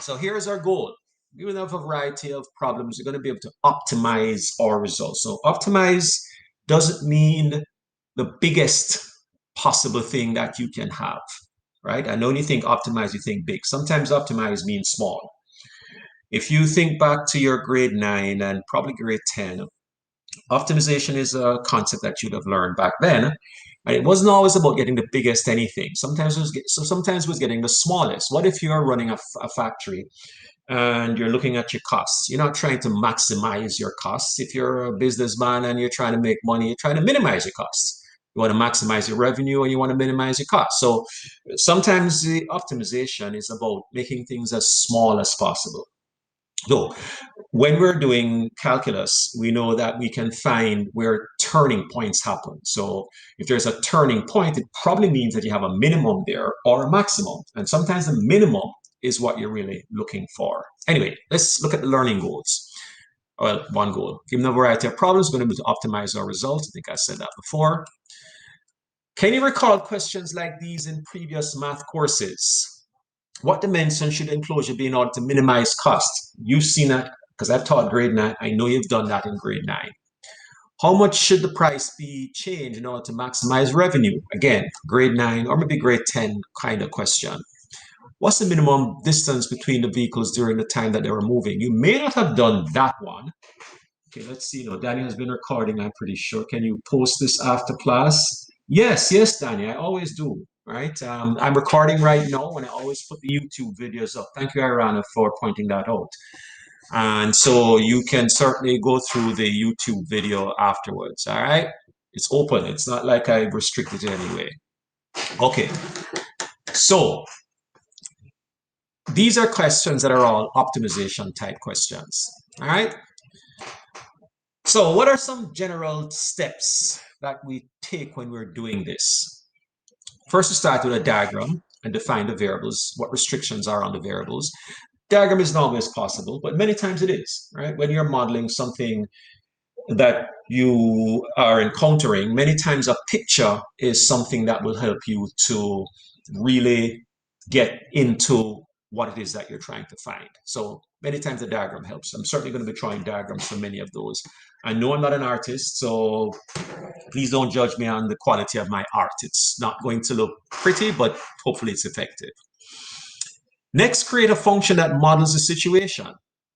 So here's our goal. We will have a variety of problems. We're going to be able to optimize our results. So optimize doesn't mean the biggest possible thing that you can have, right? And when you think optimize, you think big. Sometimes optimize means small. If you think back to your grade 9 and probably grade 10, optimization is a concept that you'd have learned back then. And it wasn't always about getting the biggest anything. Sometimes it was getting the smallest. What if you are running a factory and you're looking at your costs? You're not trying to maximize your costs. If you're a businessman and you're trying to make money, you're trying to minimize your costs. You want to maximize your revenue and you want to minimize your costs. So sometimes the optimization is about making things as small as possible. So when we're doing calculus, we know that we can find where turning points happen. So if there's a turning point, it probably means that you have a minimum there or a maximum. And sometimes the minimum is what you're really looking for. Anyway, let's look at the learning goals. Well, one goal. Given a variety of problems, we're going to be able to optimize our results. I think I said that before. Can you recall questions like these in previous math courses? What dimension should the enclosure be in order to minimize cost? You've seen that because I've taught grade 9. I know you've done that in grade 9. How much should the price be changed in order to maximize revenue? Again, grade 9 or maybe grade 10 kind of question. What's the minimum distance between the vehicles during the time that they were moving? You may not have done that one. Okay, let's see. No, Danny has been recording, I'm pretty sure. Can you post this after class? Yes, Danny, I always do, right? I'm recording right now, and I always put the YouTube videos up. Thank you, Irana, for pointing that out. And so you can certainly go through the YouTube video afterwards, all right? It's open. It's not like I restricted it anyway. Okay, so these are questions that are all optimization type questions, all right? So what are some general steps that we take when we're doing this? First, we start with a diagram and define the variables, what restrictions are on the variables. Diagram isn't always possible, but many times it is, right? When you're modeling something that you are encountering, many times a picture is something that will help you to really get into what it is that you're trying to find. So many times the diagram helps. I'm certainly going to be trying diagrams for many of those. I know I'm not an artist, so please don't judge me on the quality of my art. It's not going to look pretty, but hopefully it's effective. Next, create a function that models the situation,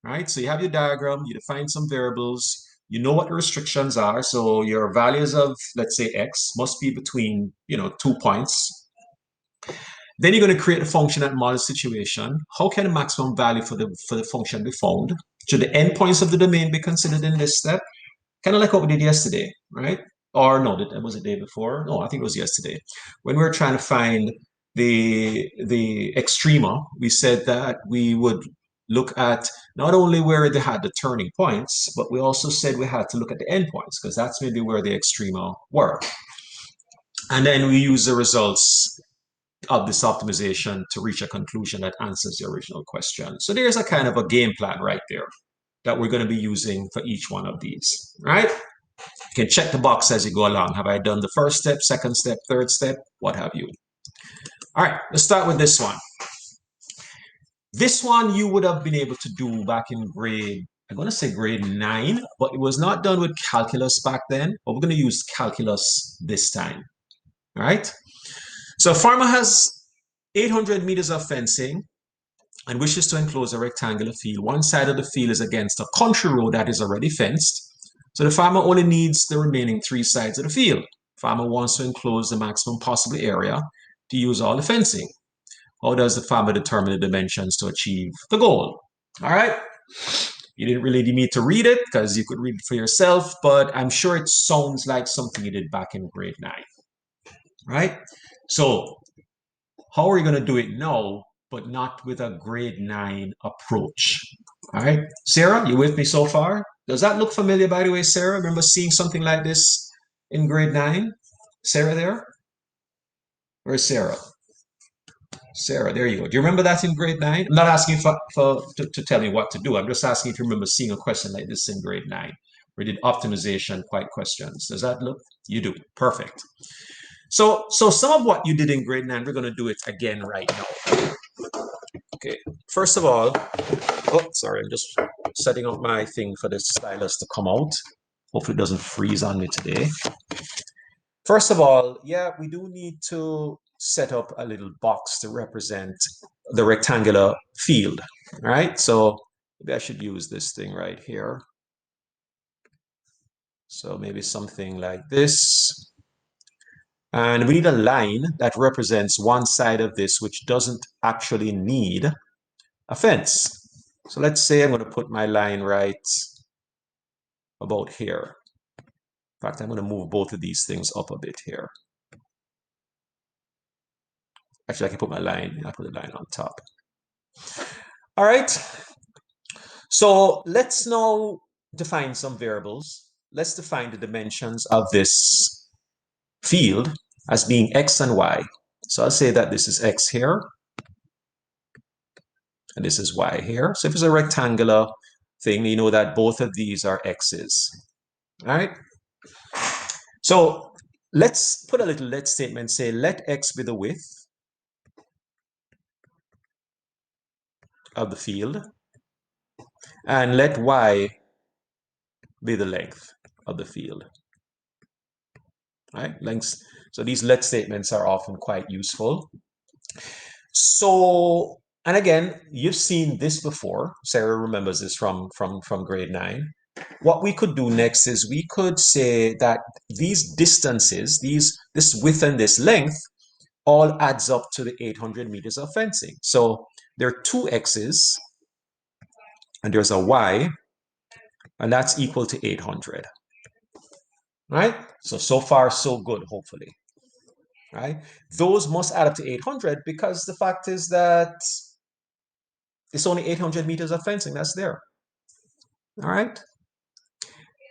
right? So you have your diagram, you define some variables, you know what the restrictions are. So your values of, let's say, x must be between, 2 points. Then you're going to create a function that models the situation. How can the maximum value for the function be found? Should the endpoints of the domain be considered in this step? Kind of like what we did yesterday, right? Or no, that was the day before. No, I think it was yesterday. When we were trying to find the extrema, we said that we would look at not only where they had the turning points, but we also said we had to look at the endpoints because that's maybe where the extrema were. And then we use the results of this optimization to reach a conclusion that answers the original question. So there's a kind of a game plan right there that we're going to be using for each one of these, right? You can check the box as you go along. Have I done the first step, second step, third step, what have you? All right, let's start with this one. This one you would have been able to do back in grade, I'm going to say grade 9, but it was not done with calculus back then, but we're going to use calculus this time, all right? So a farmer has 800 meters of fencing and wishes to enclose a rectangular field. One side of the field is against a country road that is already fenced. So the farmer only needs the remaining 3 sides of the field. Farmer wants to enclose the maximum possible area to use all the fencing. How does the farmer determine the dimensions to achieve the goal? All right. You didn't really need to read it because you could read it for yourself, but I'm sure it sounds like something you did back in grade 9. Right? So how are we going to do it now, but not with a grade 9 approach? All right. Sarah, you with me so far? Does that look familiar, by the way, Sarah? Remember seeing something like this in grade 9? Sarah there? Where's Sarah? Sarah, there you go. Do you remember that in grade 9? I'm not asking to tell me what to do. I'm just asking if you remember seeing a question like this in grade 9. We did optimization quite questions. Does that look? You do. Perfect. So some of what you did in grade 9, we're going to do it again right now. Okay, first of all, oh, sorry, I'm just setting up my thing for this stylus to come out. Hopefully it doesn't freeze on me today. First of all, yeah, we do need to set up a little box to represent the rectangular field, all right? So maybe I should use this thing right here. So maybe something like this. And we need a line that represents one side of this, which doesn't actually need a fence. So let's say I'm going to put my line right about here. In fact, I'm going to move both of these things up a bit here. Actually, I can put my line, I put the line on top. All right. So let's now define some variables. Let's define the dimensions of this field as being x and y. So I'll say that this is x here, and this is y here. So if it's a rectangular thing, you know that both of these are x's. All right. So let's put a little let statement, say let x be the width of the field, and let y be the length of the field. Right? Lengths. So these let statements are often quite useful. So, and again, you've seen this before. Sarah remembers this from grade 9. What we could do next is we could say that these distances, this width and this length, all adds up to the 800 meters of fencing. So there are two x's and there's a y, and that's equal to 800. Right? So far, so good, hopefully. Right? Those must add up to 800 because the fact is that it's only 800 meters of fencing that's there. All right?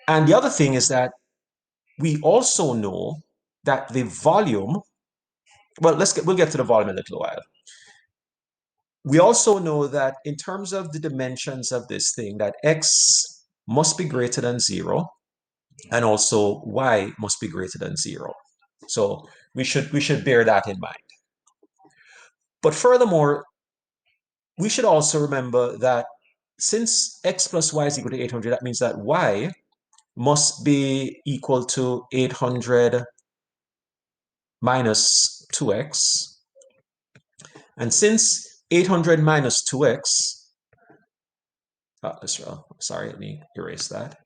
And the other thing is that we also know that the volume, well, we'll get to the volume in a little while. We also know that in terms of the dimensions of this thing, that x must be greater than 0, and also y must be greater than 0. So we should bear that in mind. But furthermore, we should also remember that since x plus y is equal to 800, that means that y must be equal to 800 minus 2x. And since 800 minus 2x, sorry, let me erase that.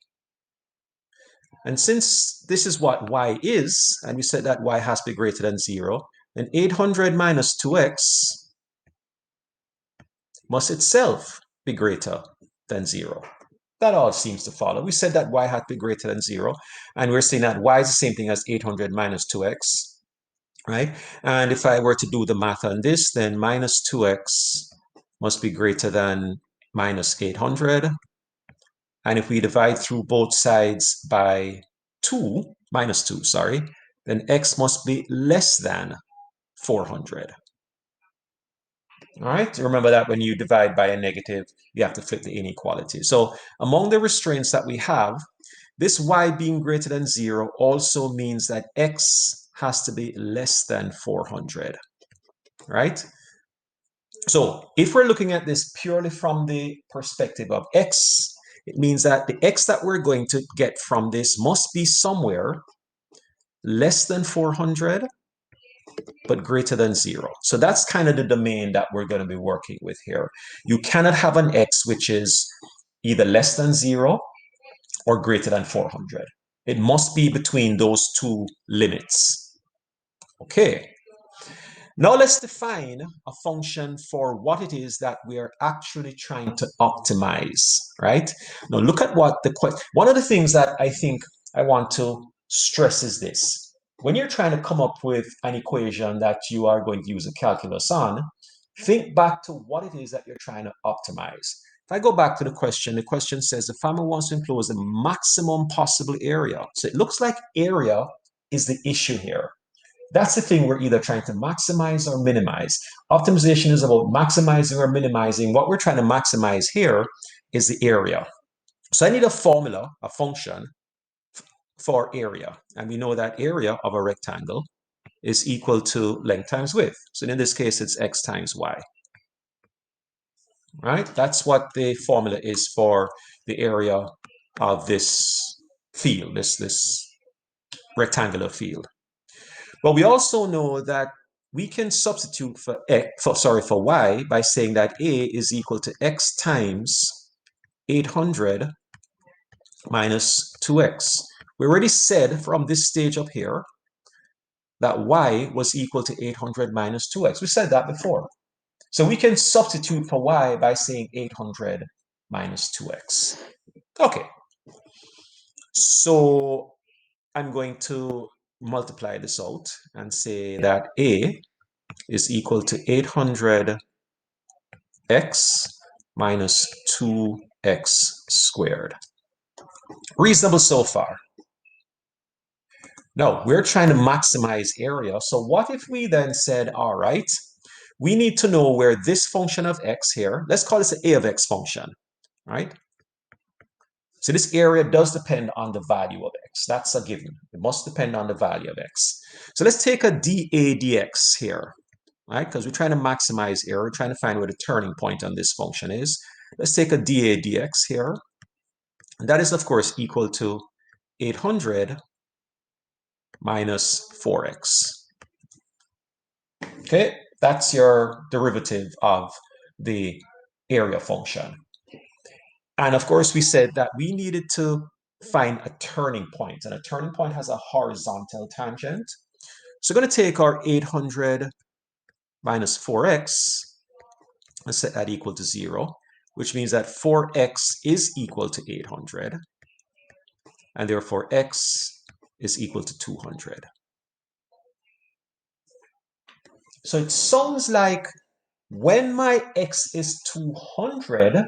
And since this is what y is, and we said that y has to be greater than 0, then 800 minus 2x must itself be greater than 0. That all seems to follow. We said that y had to be greater than 0, and we're saying that y is the same thing as 800 minus 2x, right? And if I were to do the math on this, then minus 2x must be greater than minus 800. And if we divide through both sides by 2, minus 2, sorry, then x must be less than 400. All right, remember that when you divide by a negative, you have to flip the inequality. So among the restraints that we have, this y being greater than 0 also means that x has to be less than 400, right? So if we're looking at this purely from the perspective of x, it means that the x that we're going to get from this must be somewhere less than 400, but greater than 0. So that's kind of the domain that we're going to be working with here. You cannot have an x which is either less than 0 or greater than 400. It must be between those two limits. Okay. Now let's define a function for what it is that we are actually trying to optimize, right? Now look at what one of the things that I think I want to stress is this. When you're trying to come up with an equation that you are going to use a calculus on, think back to what it is that you're trying to optimize. If I go back to the question says the farmer wants to enclose the maximum possible area. So it looks like area is the issue here. That's the thing we're either trying to maximize or minimize. Optimization is about maximizing or minimizing. What we're trying to maximize here is the area. So I need a formula, a function for area. And we know that area of a rectangle is equal to length times width. So in this case, it's x times y. right? That's what the formula is for the area of this field, this rectangular field. But we also know that we can substitute for for y by saying that a is equal to x times 800 minus 2x. We already said from this stage up here that y was equal to 800 minus 2x. We said that before. So we can substitute for y by saying 800 minus 2x. Okay, so I'm going to multiply this out and say that a is equal to 800x minus 2x squared. Reasonable so far. No, we're trying to maximize area. So what if we then said, all right, we need to know where this function of x here, let's call this an a of x function, right? So this area does depend on the value of x. That's a given. It must depend on the value of x. So let's take a dA dx here, right? Because we're trying to maximize area. We're trying to find where the turning point on this function is. Let's take a dA dx here. And that is, of course, equal to 800 minus 4x. Okay, that's your derivative of the area function. And of course, we said that we needed to find a turning point, and a turning point has a horizontal tangent. So we're going to take our 800 minus 4x and set that equal to 0, which means that 4x is equal to 800, and therefore x is equal to 200. So it sounds like when my x is 200,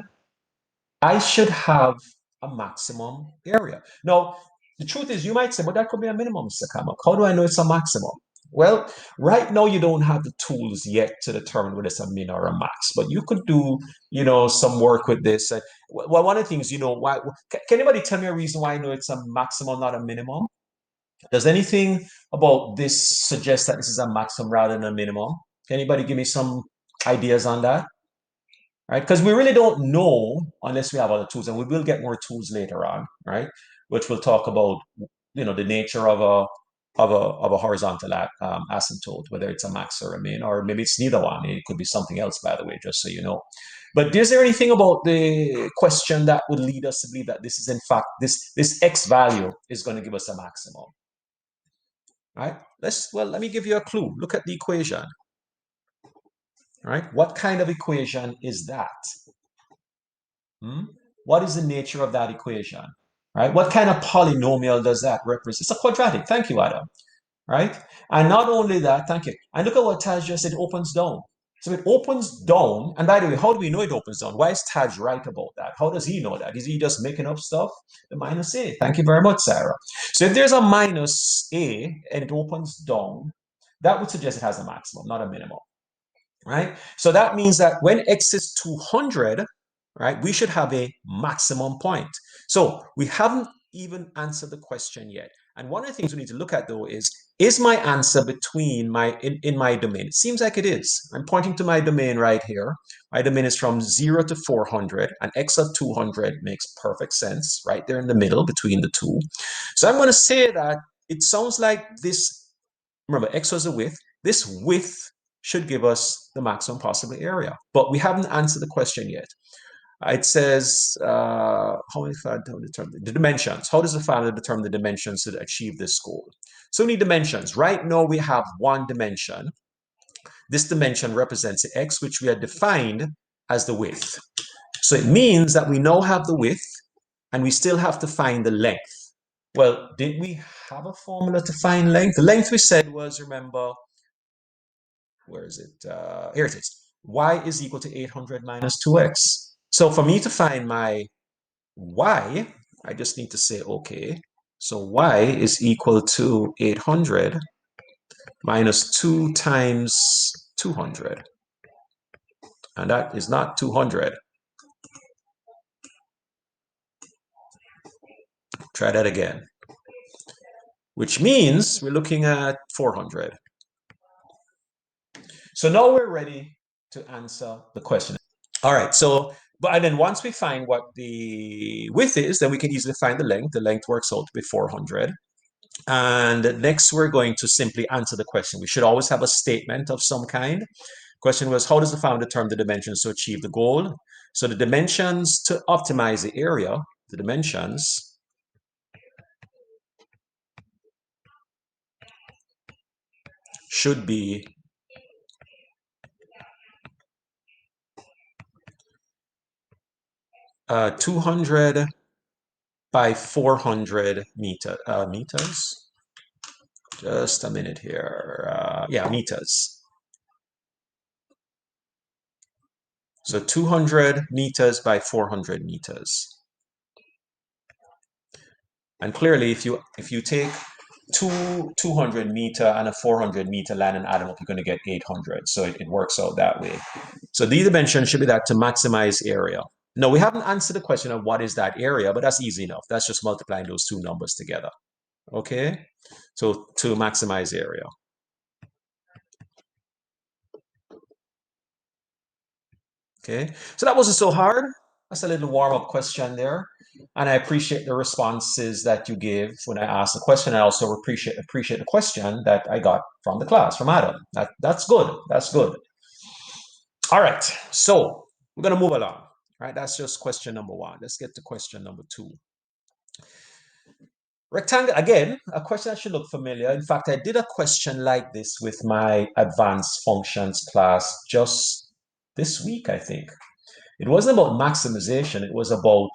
I should have a maximum area. Now, the truth is, you might say, but that could be a minimum, Mr. Kamak. How do I know it's a maximum? Well, right now you don't have the tools yet to determine whether it's a min or a max, but you could do, some work with this. Well, one of the things, why can anybody tell me a reason why I know it's a maximum, not a minimum? Does anything about this suggest that this is a maximum rather than a minimum? Can anybody give me some ideas on that? Right? Because we really don't know unless we have other tools, and we will get more tools later on, right? Which will talk about, the nature of a horizontal asymptote, whether it's a max or a min, or maybe it's neither one. It could be something else, by the way, just so you know. But is there anything about the question that would lead us to believe that this is in fact this x value is going to give us a maximum? Right? Let me give you a clue. Look at the equation. Right? What kind of equation is that? What is the nature of that equation? Right? What kind of polynomial does that represent? It's a quadratic. Thank you, Adam. Right? And not only that, thank you. And look at what Taj just said, it opens down. So it opens down. And by the way, how do we know it opens down? Why is Taj right about that? How does he know that? Is he just making up stuff? The minus a. Thank you very much, Sarah. So if there's a minus a and it opens down, that would suggest it has a maximum, not a minimum. Right? So that means that when x is 200, right, we should have a maximum point. So we haven't even answered the question yet. And one of the things we need to look at, though, is my answer between in my domain? It seems like it is. I'm pointing to my domain right here. My domain is from 0 to 400, and x of 200 makes perfect sense right there in the middle between the two. So I'm going to say that it sounds like this, remember, x was a width. This width should give us the maximum possible area. But we haven't answered the question yet. It says, how many determine the dimensions? How does the family determine the dimensions to achieve this goal? So we need dimensions. Right now we have one dimension. This dimension represents the x, which we had defined as the width. So it means that we now have the width, and we still have to find the length. Well, did we have a formula to find length? The length we said was, remember, where is it? Here it is. Y is equal to 800 minus 2x. So for me to find my y, I just need to say, okay, so y is equal to 800 minus 2 times 200. And that is not 200. Try that again. Which means we're looking at 400. So now we're ready to answer the question. All right. So, but and then once we find what the width is, then we can easily find the length. The length works out to be 400. And next, we're going to simply answer the question. We should always have a statement of some kind. Question was, how does the founder determine the dimensions to achieve the goal? So the dimensions to optimize the area, the dimensions should be 200 by 400 meters. Just a minute here. Yeah, meters. So 200 meters by 400 meters. And clearly, if you take 200 meter and a 400 meter line and add them up, you're going to get 800. So it works out that way. So the dimension should be that to maximize area. No, we haven't answered the question of what is that area, but that's easy enough. That's just multiplying those two numbers together. Okay? So to maximize area. Okay? So that wasn't so hard. That's a little warm-up question there. And I appreciate the responses that you gave when I asked the question. I also appreciate the question that I got from the class, from Adam. That's good. That's good. All right. So we're going to move along. All right. That's just question number one. Let's get to question number two. Rectangle, again, a question that should look familiar. In fact, I did a question like this with my advanced functions class just this week, I think. It wasn't about maximization. It was about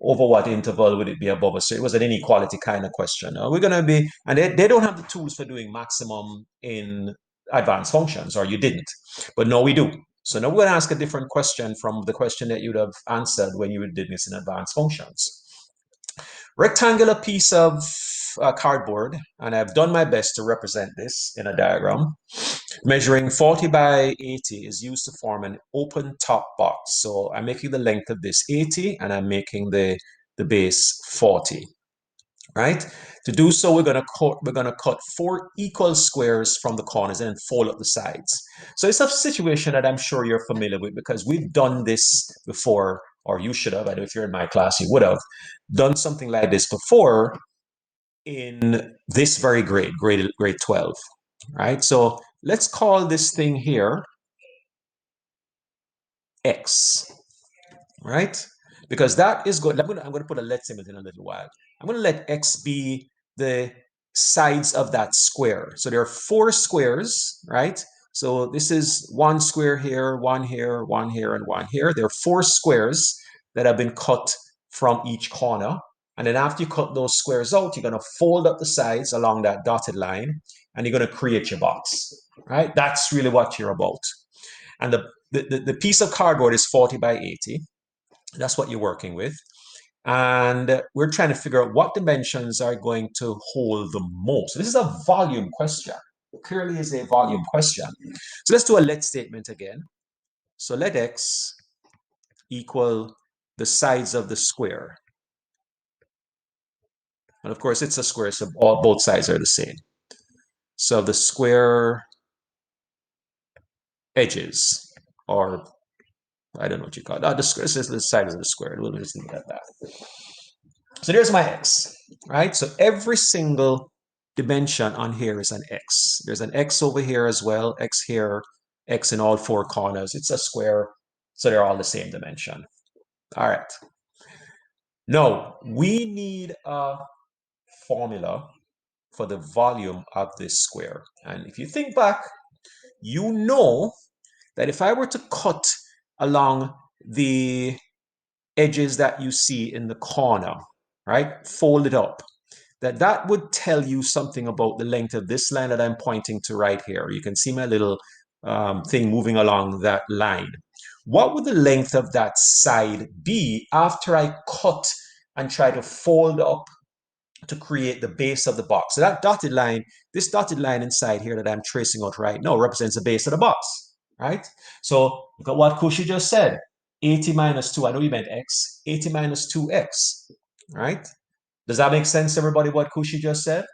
over what interval would it be above us. So it was an inequality kind of question. We're going to be, and they don't have the tools for doing maximum in advanced functions, or you didn't. But no, we do. So now we're going to ask a different question from the question that you'd have answered when you did this in advanced functions. Rectangular piece of cardboard, and I've done my best to represent this in a diagram, measuring 40 by 80 is used to form an open top box. So I'm making the length of this 80 and I'm making the base 40, right? To do so, we're going to cut 4 equal squares from the corners and fold up the sides. So it's a situation that I'm sure you're familiar with because we've done this before, or you should have. I know if you're in my class, you would have done something like this before in this very grade 12, right? So let's call this thing here X, right? Because that is good. I'm going to put a let symbol in a little while. I'm going to let X be the sides of that square. So there are 4 squares, right? So this is 1 square here, 1 here, 1 here, and 1 here. There are 4 squares that have been cut from each corner. And then after you cut those squares out, you're going to fold up the sides along that dotted line, and you're going to create your box, right? That's really what you're about. And the piece of cardboard is 40 by 80. That's what you're working with. And we're trying to figure out what dimensions are going to hold the most. So this is a volume question. It clearly is a volume question. So let's do a let statement again. So let X equal the sides of the square. And of course, it's a square, so both sides are the same. So the square edges, or I don't know what you call it. The square, this is the sides of the square. We'll just leave it at that. So there's my X, right? So every single dimension on here is an X. There's an X over here as well, X here, X in all 4 corners. It's a square, so they're all the same dimension. All right. Now, we need a formula for the volume of this square. And if you think back, you know that if I were to cut along the edges that you see in the corner, right, fold it up, that would tell you something about the length of this line that I'm pointing to right here. You can see my little thing moving along that line. What would the length of that side be after I cut and try to fold up to create the base of the box? So that dotted line, this dotted line inside here that I'm tracing out right now represents the base of the box, right? So look at what Kushi just said. 80 minus 2, I know you meant x, 80 minus 2x, right? Does that make sense, everybody, what Kushi just said?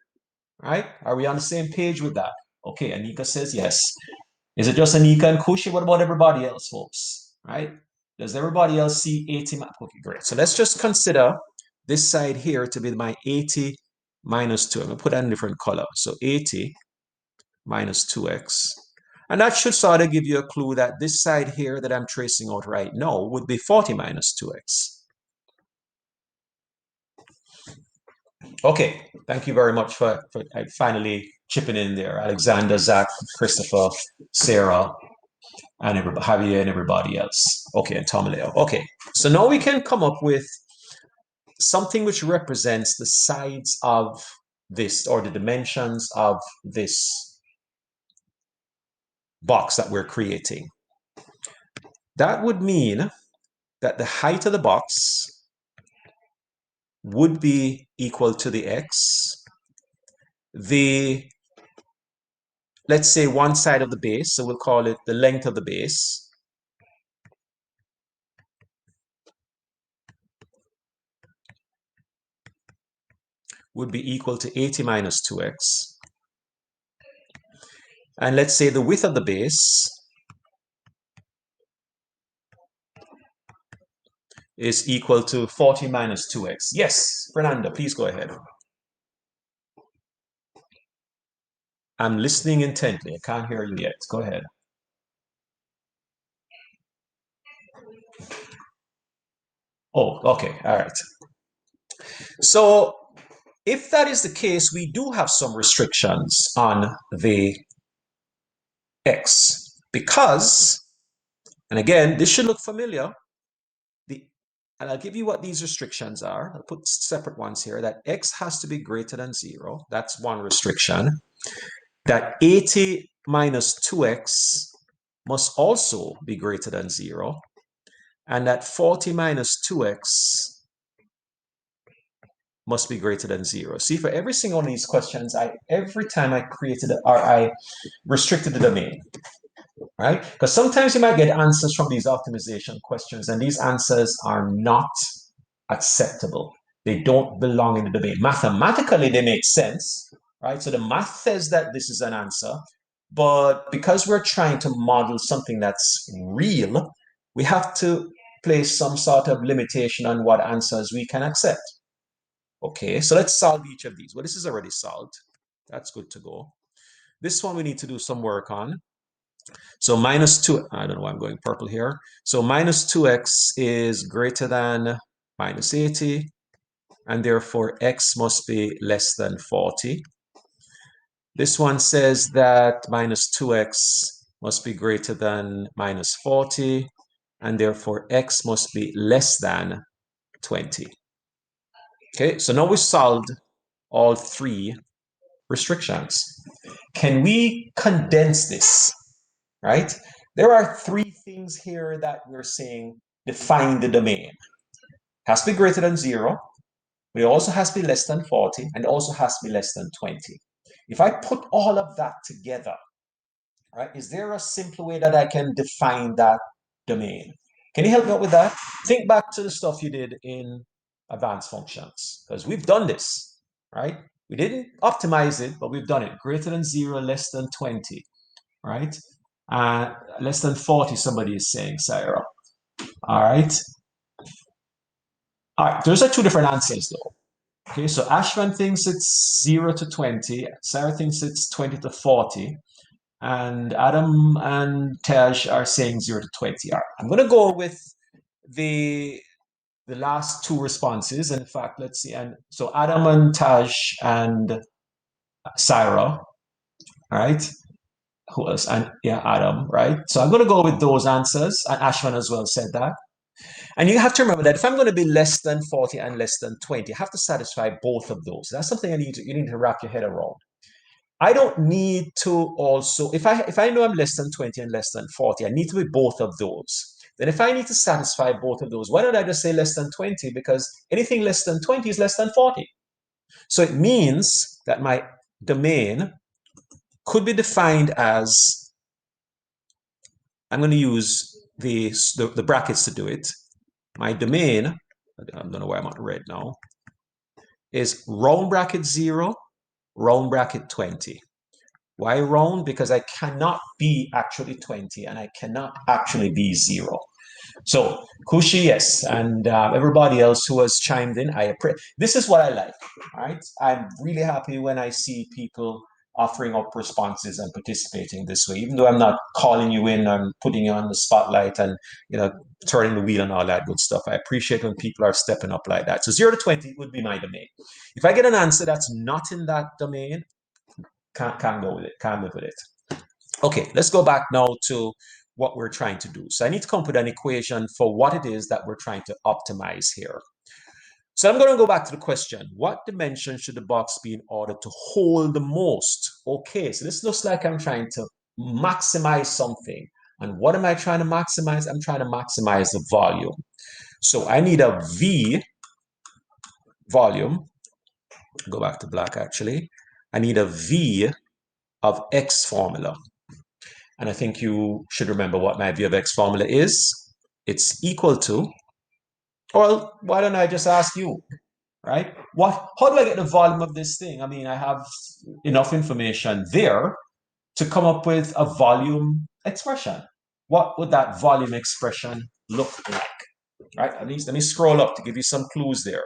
Right? Are we on the same page with that? Okay, Anika says yes. Is it just Anika and Kushi? What about everybody else, folks? Right? Does everybody else see 80? Okay, great. So let's just consider this side here to be my 80 minus 2. I'm going to put that in a different color. So 80 minus 2x. And that should sort of give you a clue that this side here that I'm tracing out right now would be 40 minus 2x. Okay, thank you very much for finally chipping in there. Alexander, Zach, Christopher, Sarah, and everybody, Javier, and everybody else. Okay, and Tom Leo. Okay, so now we can come up with something which represents the sides of this or the dimensions of this box that we're creating. That would mean that the height of the box would be equal to the x. Let's say one side of the base, so we'll call it the length of the base, would be equal to 80 minus 2x. And let's say the width of the base is equal to 40 minus 2x. Yes, Fernando, please go ahead. I'm listening intently. I can't hear you yet. Go ahead. Oh, okay. All right. So if that is the case, we do have some restrictions on the x because, and again, this should look familiar. And I'll give you what these restrictions are. I'll put separate ones here. That x has to be greater than 0. That's one restriction. That 80 minus 2x must also be greater than 0. And that 40 minus 2x must be greater than 0. See, for every single one of these questions, every time I created or I restricted the domain, right? Because sometimes you might get answers from these optimization questions, and these answers are not acceptable. They don't belong in the domain. Mathematically, they make sense, right? So the math says that this is an answer, but because we're trying to model something that's real, we have to place some sort of limitation on what answers we can accept. Okay, so let's solve each of these. Well, this is already solved. That's good to go. This one we need to do some work on. So minus 2, I don't know why I'm going purple here. So minus 2x is greater than minus 80, and therefore x must be less than 40. This one says that minus 2x must be greater than minus 40, and therefore x must be less than 20. Okay, so now we solved all three restrictions. Can we condense this, right? There are three things here that we're saying define the domain. It has to be greater than 0, but it also has to be less than 40, and it also has to be less than 20. If I put all of that together, right, is there a simple way that I can define that domain? Can you help me out with that? Think back to the stuff you did in advanced functions, because we've done this, right? We didn't optimize it, but we've done it. Greater than 0, less than 20, right? Less than 40, somebody is saying, Sarah. All right. All right, those are two different answers, though. Okay, so Ashman thinks it's 0 to 20. Sarah thinks it's 20 to 40. And Adam and Tej are saying 0 to 20. All right, I'm going to go with the last two responses. In fact, let's see. And so Adam and Tej and Sarah, all right? Who else? And yeah, Adam, right? So I'm going to go with those answers. And Ashman as well said that. And you have to remember that if I'm going to be less than 40 and less than 20, I have to satisfy both of those. That's something you need to wrap your head around. I don't need to also, if I know I'm less than 20 and less than 40, I need to be both of those. Then if I need to satisfy both of those, why don't I just say less than 20? Because anything less than 20 is less than 40. So it means that my domain could be defined as, I'm going to use the brackets to do it. My domain, I don't know why I'm on red now, is round bracket 0, round bracket 20. Why round? Because I cannot be actually 20 and I cannot actually be 0. So Kushi, yes, and everybody else who has chimed in, I appreciate. This is what I like, right? I'm really happy when I see people offering up responses and participating this way, even though I'm not calling you in and putting you on the spotlight and you know turning the wheel and all that good stuff. I appreciate when people are stepping up like that. So 0 to 20 would be my domain. If I get an answer that's not in that domain, can't go with it, can't live with it. Okay, let's go back now to what we're trying to do. So I need to come up with an equation for what it is that we're trying to optimize here. So I'm going to go back to the question, what dimension should the box be in order to hold the most? Okay, so this looks like I'm trying to maximize something. And what am I trying to maximize? I'm trying to maximize the volume. So I need a V volume. Go back to black actually. I need a V of X formula. And I think you should remember what my V of X formula is. It's equal to, well, why don't I just ask you, right? How do I get the volume of this thing? I mean, I have enough information there to come up with a volume expression. What would that volume expression look like? Right? Let me scroll up to give you some clues there.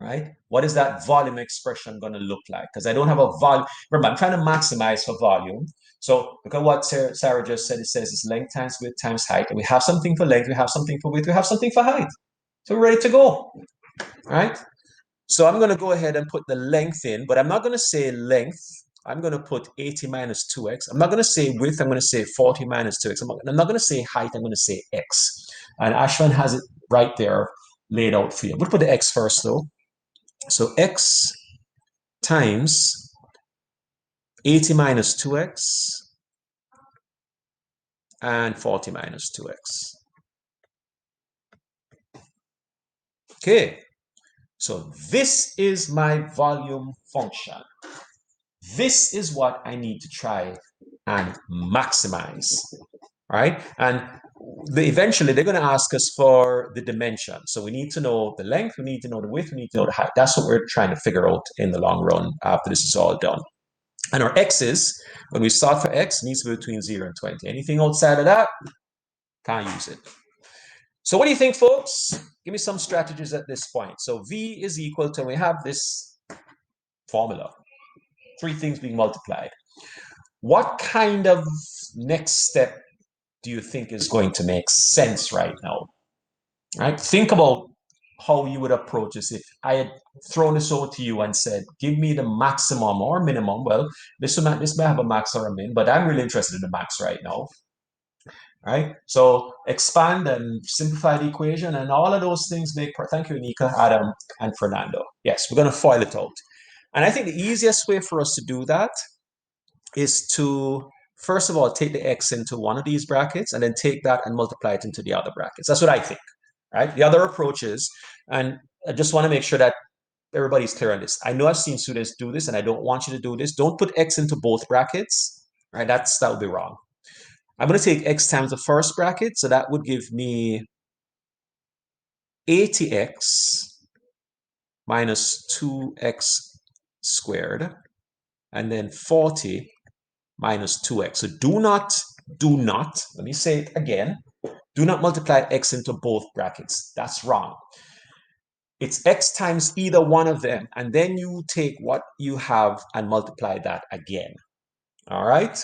Right? What is that volume expression going to look like? Because I don't have a volume. Remember, I'm trying to maximize for volume. So look at what Sarah just said. It says it's length times width times height. And we have something for length, we have something for width, we have something for height. So we're ready to go. Right? So I'm going to go ahead and put the length in, but I'm not going to say length. I'm going to put 80 minus 2x. I'm not going to say width. I'm going to say 40 minus 2x. I'm not going to say height. I'm going to say x. And Ashwin has it right there laid out for you. We'll put the x first, though. So x times 80 minus 2x and 40 minus 2x. Okay, so this is my volume function. This is what I need to try and maximize, right? And eventually they're going to ask us for the dimension. So we need to know the length, we need to know the width, we need to know the height. That's what we're trying to figure out in the long run after this is all done. And our x's, when we start for x, needs to be between 0 and 20. Anything outside of that, can't use it. So what do you think, folks? Give me some strategies at this point. So v is equal to, we have this formula, three things being multiplied. What kind of next step do you think is going to make sense right now? Right? Think about how you would approach this if I had thrown this over to you and said, give me the maximum or minimum. Well, this may have a max or a min, but I'm really interested in the max right now. Right? So expand and simplify the equation, and all of those things make, thank you, Nika, Adam, and Fernando. Yes, we're going to FOIL it out. And I think the easiest way for us to do that is to, first of all, take the x into one of these brackets and then take that and multiply it into the other brackets. That's what I think, right? The other approach is, and I just want to make sure that everybody's clear on this. I know I've seen students do this, and I don't want you to do this. Don't put x into both brackets, right? That would be wrong. I'm going to take x times the first bracket, so that would give me 80x minus 2x squared, and then 40 minus 2x. So do not, let me say it again, do not multiply x into both brackets. That's wrong. It's x times either one of them, and then you take what you have and multiply that again. All right?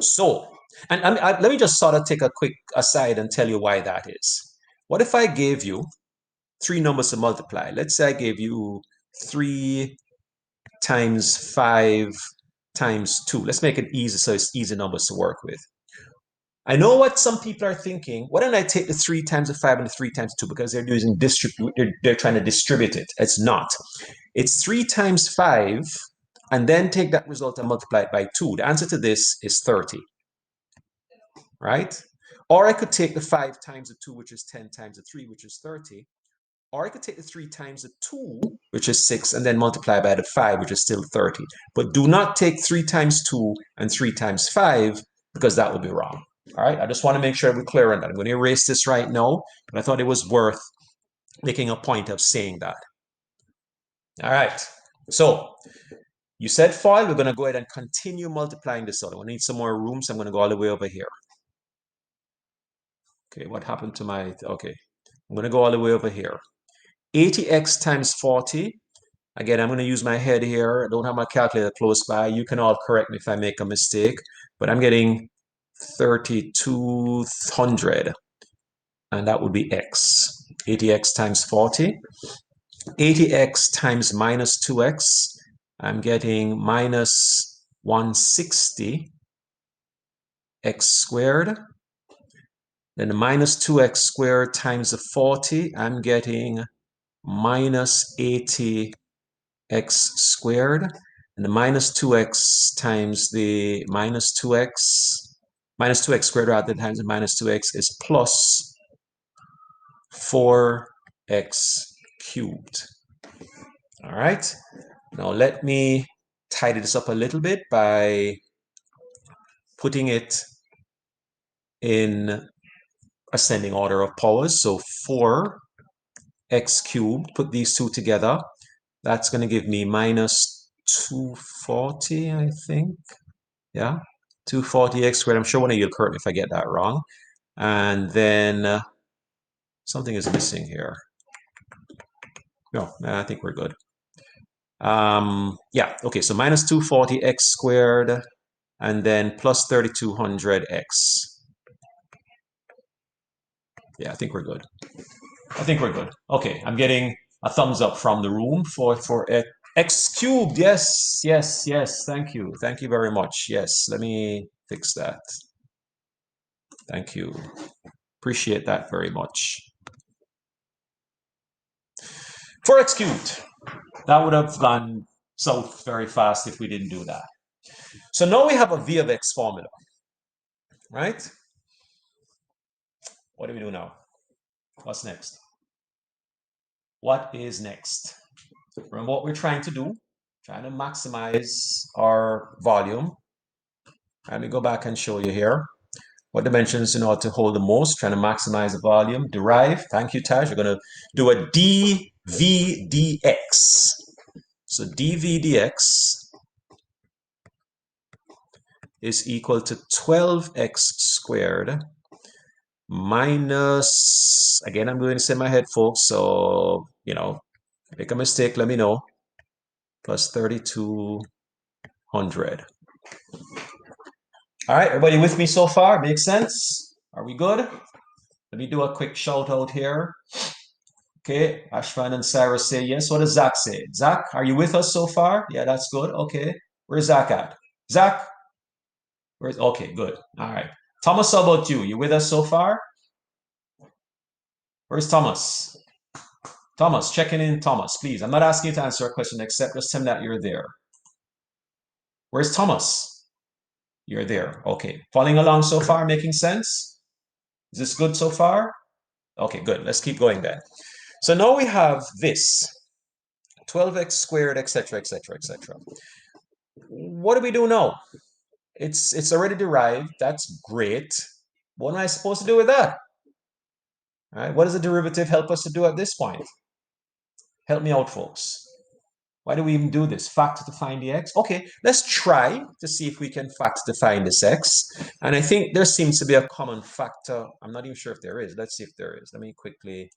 So, and let me just sort of take a quick aside and tell you why that is. What if I gave you three numbers to multiply? Let's say I gave you 3 times 5 times 2. Let's make it easy so it's easy numbers to work with. I know what some people are thinking. Why don't I take the 3 times the 5 and the 3 times 2? Because they're using they're trying to distribute it. It's not. It's 3 times 5, and then take that result and multiply it by 2. The answer to this is 30. Right? Or I could take the 5 times the 2, which is 10 times the 3, which is 30. Or I could take the 3 times the 2, which is 6, and then multiply by the 5, which is still 30. But do not take 3 times 2 and 3 times 5, because that will be wrong. All right, I just want to make sure we're clear on that. I'm going to erase this right now, but I thought it was worth making a point of saying that. All right, so you said FOIL. We're going to go ahead and continue multiplying this out. I need some more room, so I'm going to go all the way over here. Okay, what happened to my, okay. I'm going to go all the way over here. 80x times 40. Again, I'm going to use my head here. I don't have my calculator close by. You can all correct me if I make a mistake, but I'm getting 3200, and that would be x. 80x times 40. 80x times minus 2x. I'm getting minus 160 x squared. Then the minus 2x squared times the 40, I'm getting minus 80 x squared, and the minus 2x times the minus 2x squared rather than times the minus 2x is plus 4x cubed. All right, now let me tidy this up a little bit by putting it in ascending order of powers. So 4x cubed, put these two together, that's going to give me minus 240, I think. Yeah, 240x squared. I'm sure one of you will correct me if I get that wrong. And then something is missing here. No, I think we're good. Yeah, okay, so minus 240x squared and then plus 3200x. Yeah, I think we're good. I think we're good. Okay, I'm getting a thumbs up from the room for x cubed. Yes, yes, yes. Thank you. Thank you very much. Yes, let me fix that. Thank you. Appreciate that very much. For x cubed. That would have gone south very fast if we didn't do that. So now we have a v of x formula, right? What do we do now? What's next? What is next? Remember what we're trying to do? Trying to maximize our volume. Let me go back and show you here. What dimensions in order to hold the most? Trying to maximize the volume. Derive. Thank you, Taj. We're going to do a dv dx. So dv dx is equal to 12x squared minus, again, I'm going to say my head, folks, so, make a mistake, let me know, plus 3200. All right, everybody with me so far? Makes sense? Are we good? Let me do a quick shout out here. Okay, Ashfan and Sarah say yes. What does Zach say? Zach, are you with us so far? Yeah, that's good. Okay, where's Zach at? Zach, where's, okay, good. All right. Thomas, how about you? You with us so far? Where's Thomas? Thomas, checking in, Thomas, please. I'm not asking you to answer a question except just tell me that you're there. Where's Thomas? You're there. Okay. Following along so far, making sense? Is this good so far? Okay, good. Let's keep going then. So now we have this 12x squared, etc., etc., etc. What do we do now? It's already derived. That's great. What am I supposed to do with that? All right. What does the derivative help us to do at this point? Help me out, folks. Why do we even do this? Factor to find the x? Okay, let's try to see if we can factor to find this x. And I think there seems to be a common factor. I'm not even sure if there is. Let's see if there is. Let me quickly.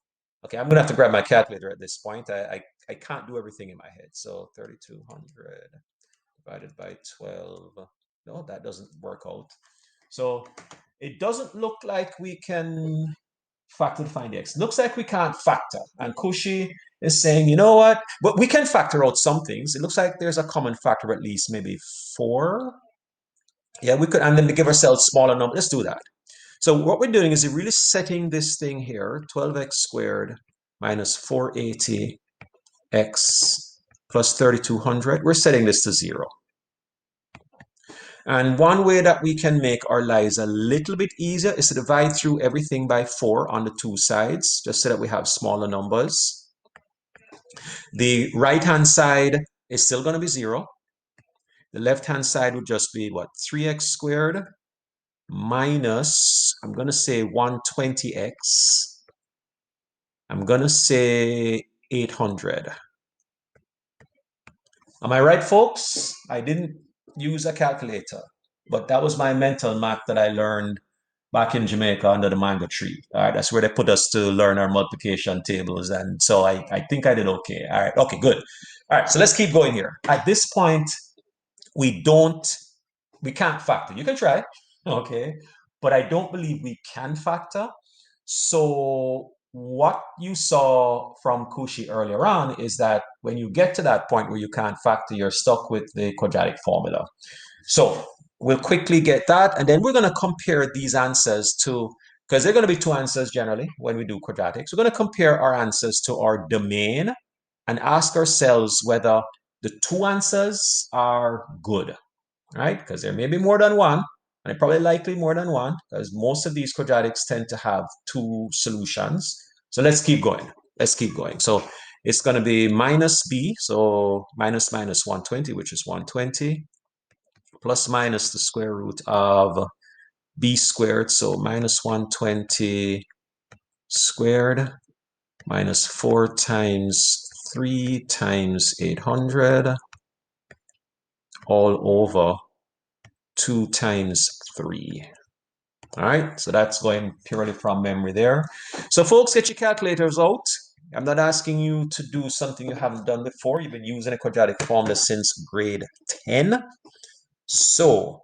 Okay, I'm going to have to grab my calculator at this point. I can't do everything in my head. So 3200 divided by 12. No, that doesn't work out. So it doesn't look like we can factor to find x. Looks like we can't factor. And Kushi is saying, you know what? But we can factor out some things. It looks like there's a common factor, at least maybe 4. Yeah, we could, and then to give ourselves smaller numbers. Let's do that. So what we're doing is really setting this thing here, 12x squared minus 480x plus 3200. We're setting this to 0. And one way that we can make our lives a little bit easier is to divide through everything by 4 on the two sides, just so that we have smaller numbers. The right-hand side is still going to be 0. The left-hand side would just be, what, 3x squared minus, I'm going to say 120x. I'm going to say 800. Am I right, folks? I didn't use a calculator, but that was my mental math that I learned back in Jamaica under the mango tree. All right, that's where they put us to learn our multiplication tables. And so I think I did okay. All right, okay, good. All right, so let's keep going here. At this point, we don't, we can't factor. You can try, okay, but I don't believe we can factor. So what you saw from Kushi earlier on is that when you get to that point where you can't factor, you're stuck with the quadratic formula. So we'll quickly get that, and then we're going to compare these answers to, because they're going to be two answers generally when we do quadratics. We're going to compare our answers to our domain and ask ourselves whether the two answers are good, right? Because there may be more than one, and probably likely more than one, because most of these quadratics tend to have two solutions. So let's keep going. Let's keep going. So it's going to be minus b, so minus minus 120, which is 120, plus minus the square root of b squared, so minus 120 squared minus 4 times 3 times 800 all over 2 times 3. All right, so that's going purely from memory there. So folks, get your calculators out. I'm not asking you to do something you haven't done before. You've been using a quadratic formula since grade 10. So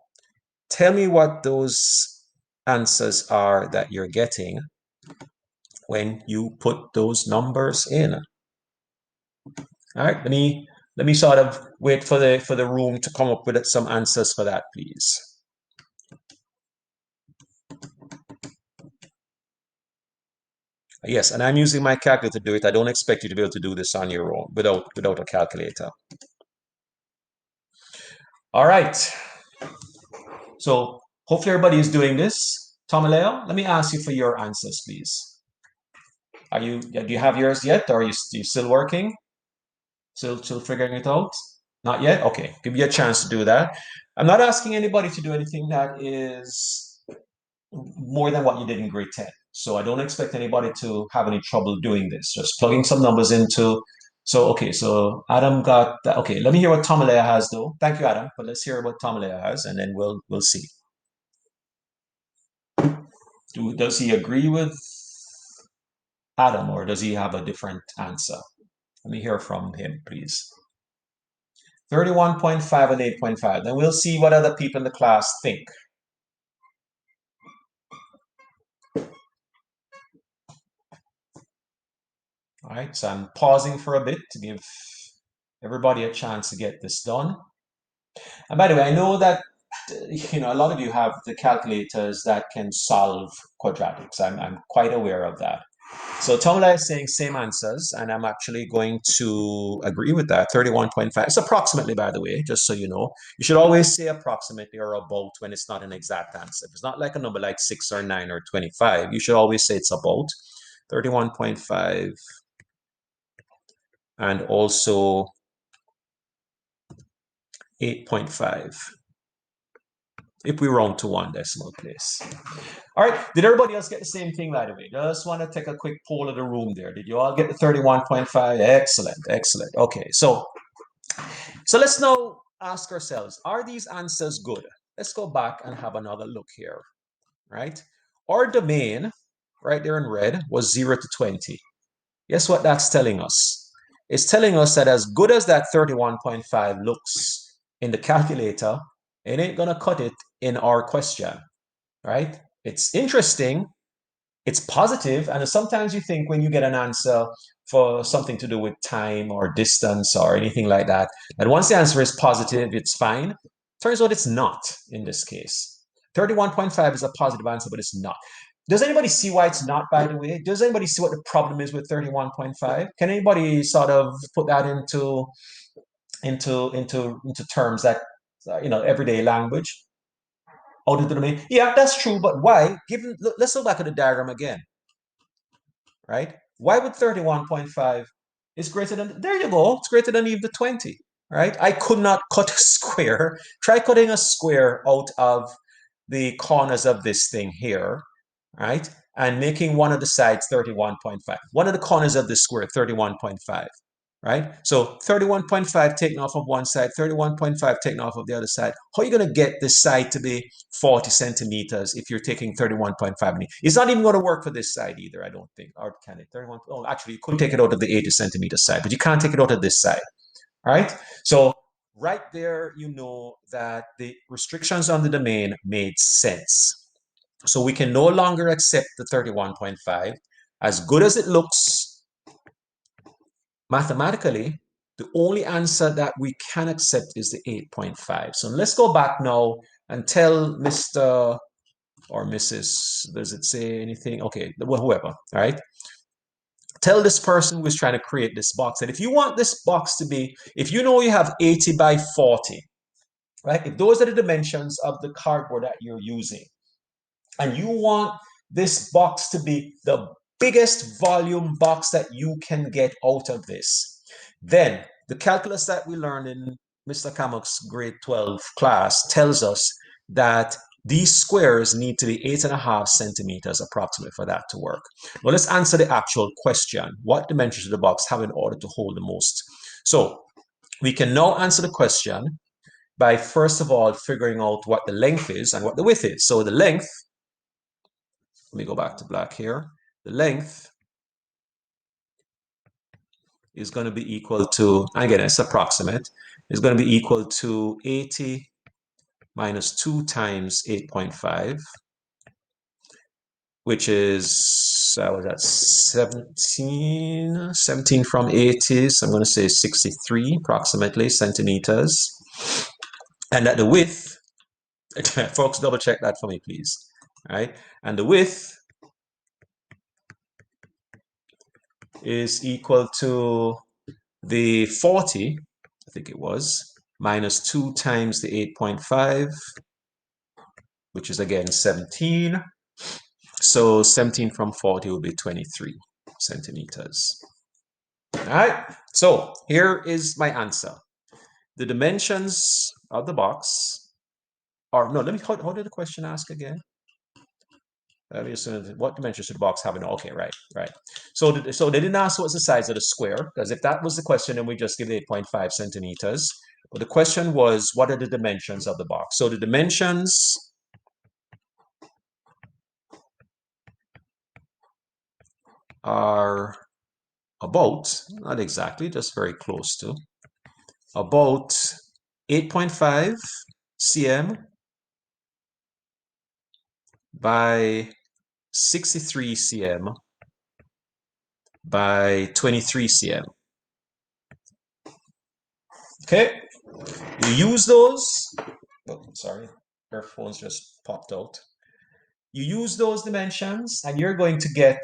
tell me what those answers are that you're getting when you put those numbers in. All right, let me sort of wait for the room to come up with some answers for that, please. Yes, and I'm using my calculator to do it. I don't expect you to be able to do this on your own without a calculator. All right. So hopefully everybody is doing this. Tomaleo, let me ask you for your answers, please. Do you have yours yet, or are you still working? Still figuring it out? Not yet? Okay, give you a chance to do that. I'm not asking anybody to do anything that is more than what you did in grade 10. So I don't expect anybody to have any trouble doing this. Just plugging some numbers into. So, okay, so Adam got that. Okay, let me hear what Tomalea has though. Thank you, Adam, but let's hear what Tomalea has and then we'll see. Does he agree with Adam or does he have a different answer? Let me hear from him, please. 31.5 and 8.5. Then we'll see what other people in the class think. All right, so I'm pausing for a bit to give everybody a chance to get this done. And by the way, I know that a lot of you have the calculators that can solve quadratics. I'm quite aware of that. So Tomala is saying same answers, and I'm actually going to agree with that. 31.5. It's approximately, by the way, just so you know. You should always say approximately or about when it's not an exact answer. If it's not like a number like 6 or 9 or 25, you should always say it's about 31.5 and also 8.5 if we round to 1 decimal place. All right, did everybody else get the same thing, by the way? Just want to take a quick poll of the room there. Did you all get the 31.5? Excellent, excellent. Okay, so let's now ask ourselves, are these answers good? Let's go back and have another look here, right? Our domain, right there in red, was 0 to 20. Guess what that's telling us? It's telling us that as good as that 31.5 looks in the calculator, it ain't gonna cut it in our question, right? It's interesting, it's positive, and sometimes you think when you get an answer for something to do with time or distance or anything like that, that once the answer is positive, it's fine. Turns out it's not in this case. 31.5 is a positive answer, but it's not. Does anybody see why it's not, by the way? Does anybody see what the problem is with 31.5? Can anybody sort of put that into terms that everyday language? Out of the domain. Yeah, that's true, but why? Let's look back at the diagram again, right? Why would 31.5 is greater than, there you go, it's greater than even the 20, right? I could not cut a square. Try cutting a square out of the corners of this thing here, right? And making one of the sides 31.5. One of the corners of the square, 31.5, right? So 31.5 taken off of one side, 31.5 taken off of the other side. How are you going to get this side to be 40 centimeters if you're taking 31.5? It's not even going to work for this side either, I don't think. Or can it? 31? Oh, actually, you could take it out of the 80 centimeter side, but you can't take it out of this side, all right? So right there, you know that the restrictions on the domain made sense. So we can no longer accept the 31.5. As good as it looks, mathematically, the only answer that we can accept is the 8.5. So let's go back now and tell Mr. or Mrs. Does it say anything? Okay, well, whoever, all right? Tell this person who is trying to create this box that if you want this box to be, if you know you have 80 by 40, right? If those are the dimensions of the cardboard that you're using, and you want this box to be the biggest volume box that you can get out of this, then the calculus that we learned in Mr. Kamak's grade 12 class tells us that these squares need to be 8.5 centimeters approximately for that to work. Now let's answer the actual question. What dimensions should the box have in order to hold the most? So we can now answer the question by first of all figuring out what the length is and what the width is. So the length, let me go back to black here. The length is going to be equal to, again, it's approximate, is going to be equal to 80 minus 2 times 8.5, which is, was that 17 from 80, so I'm going to say 63 approximately centimeters. And that the width, folks, double check that for me, please. All right, and the width is equal to the 40, I think it was, minus 2 times the 8.5, which is again 17. So 17 from 40 will be 23 centimeters. All right, so here is my answer. The dimensions of the box are, no, let me, how did the question ask again? Let me assume, what dimensions should the box have? Okay, right. So they didn't ask what's the size of the square, because if that was the question, then we just give 8.5 centimeters. But the question was, what are the dimensions of the box? So the dimensions are about, not exactly, just very close to, about 8.5 cm by 63 cm by 23 cm. Okay, you use those. Oh, sorry, your phone's just popped out. You use those dimensions and you're going to get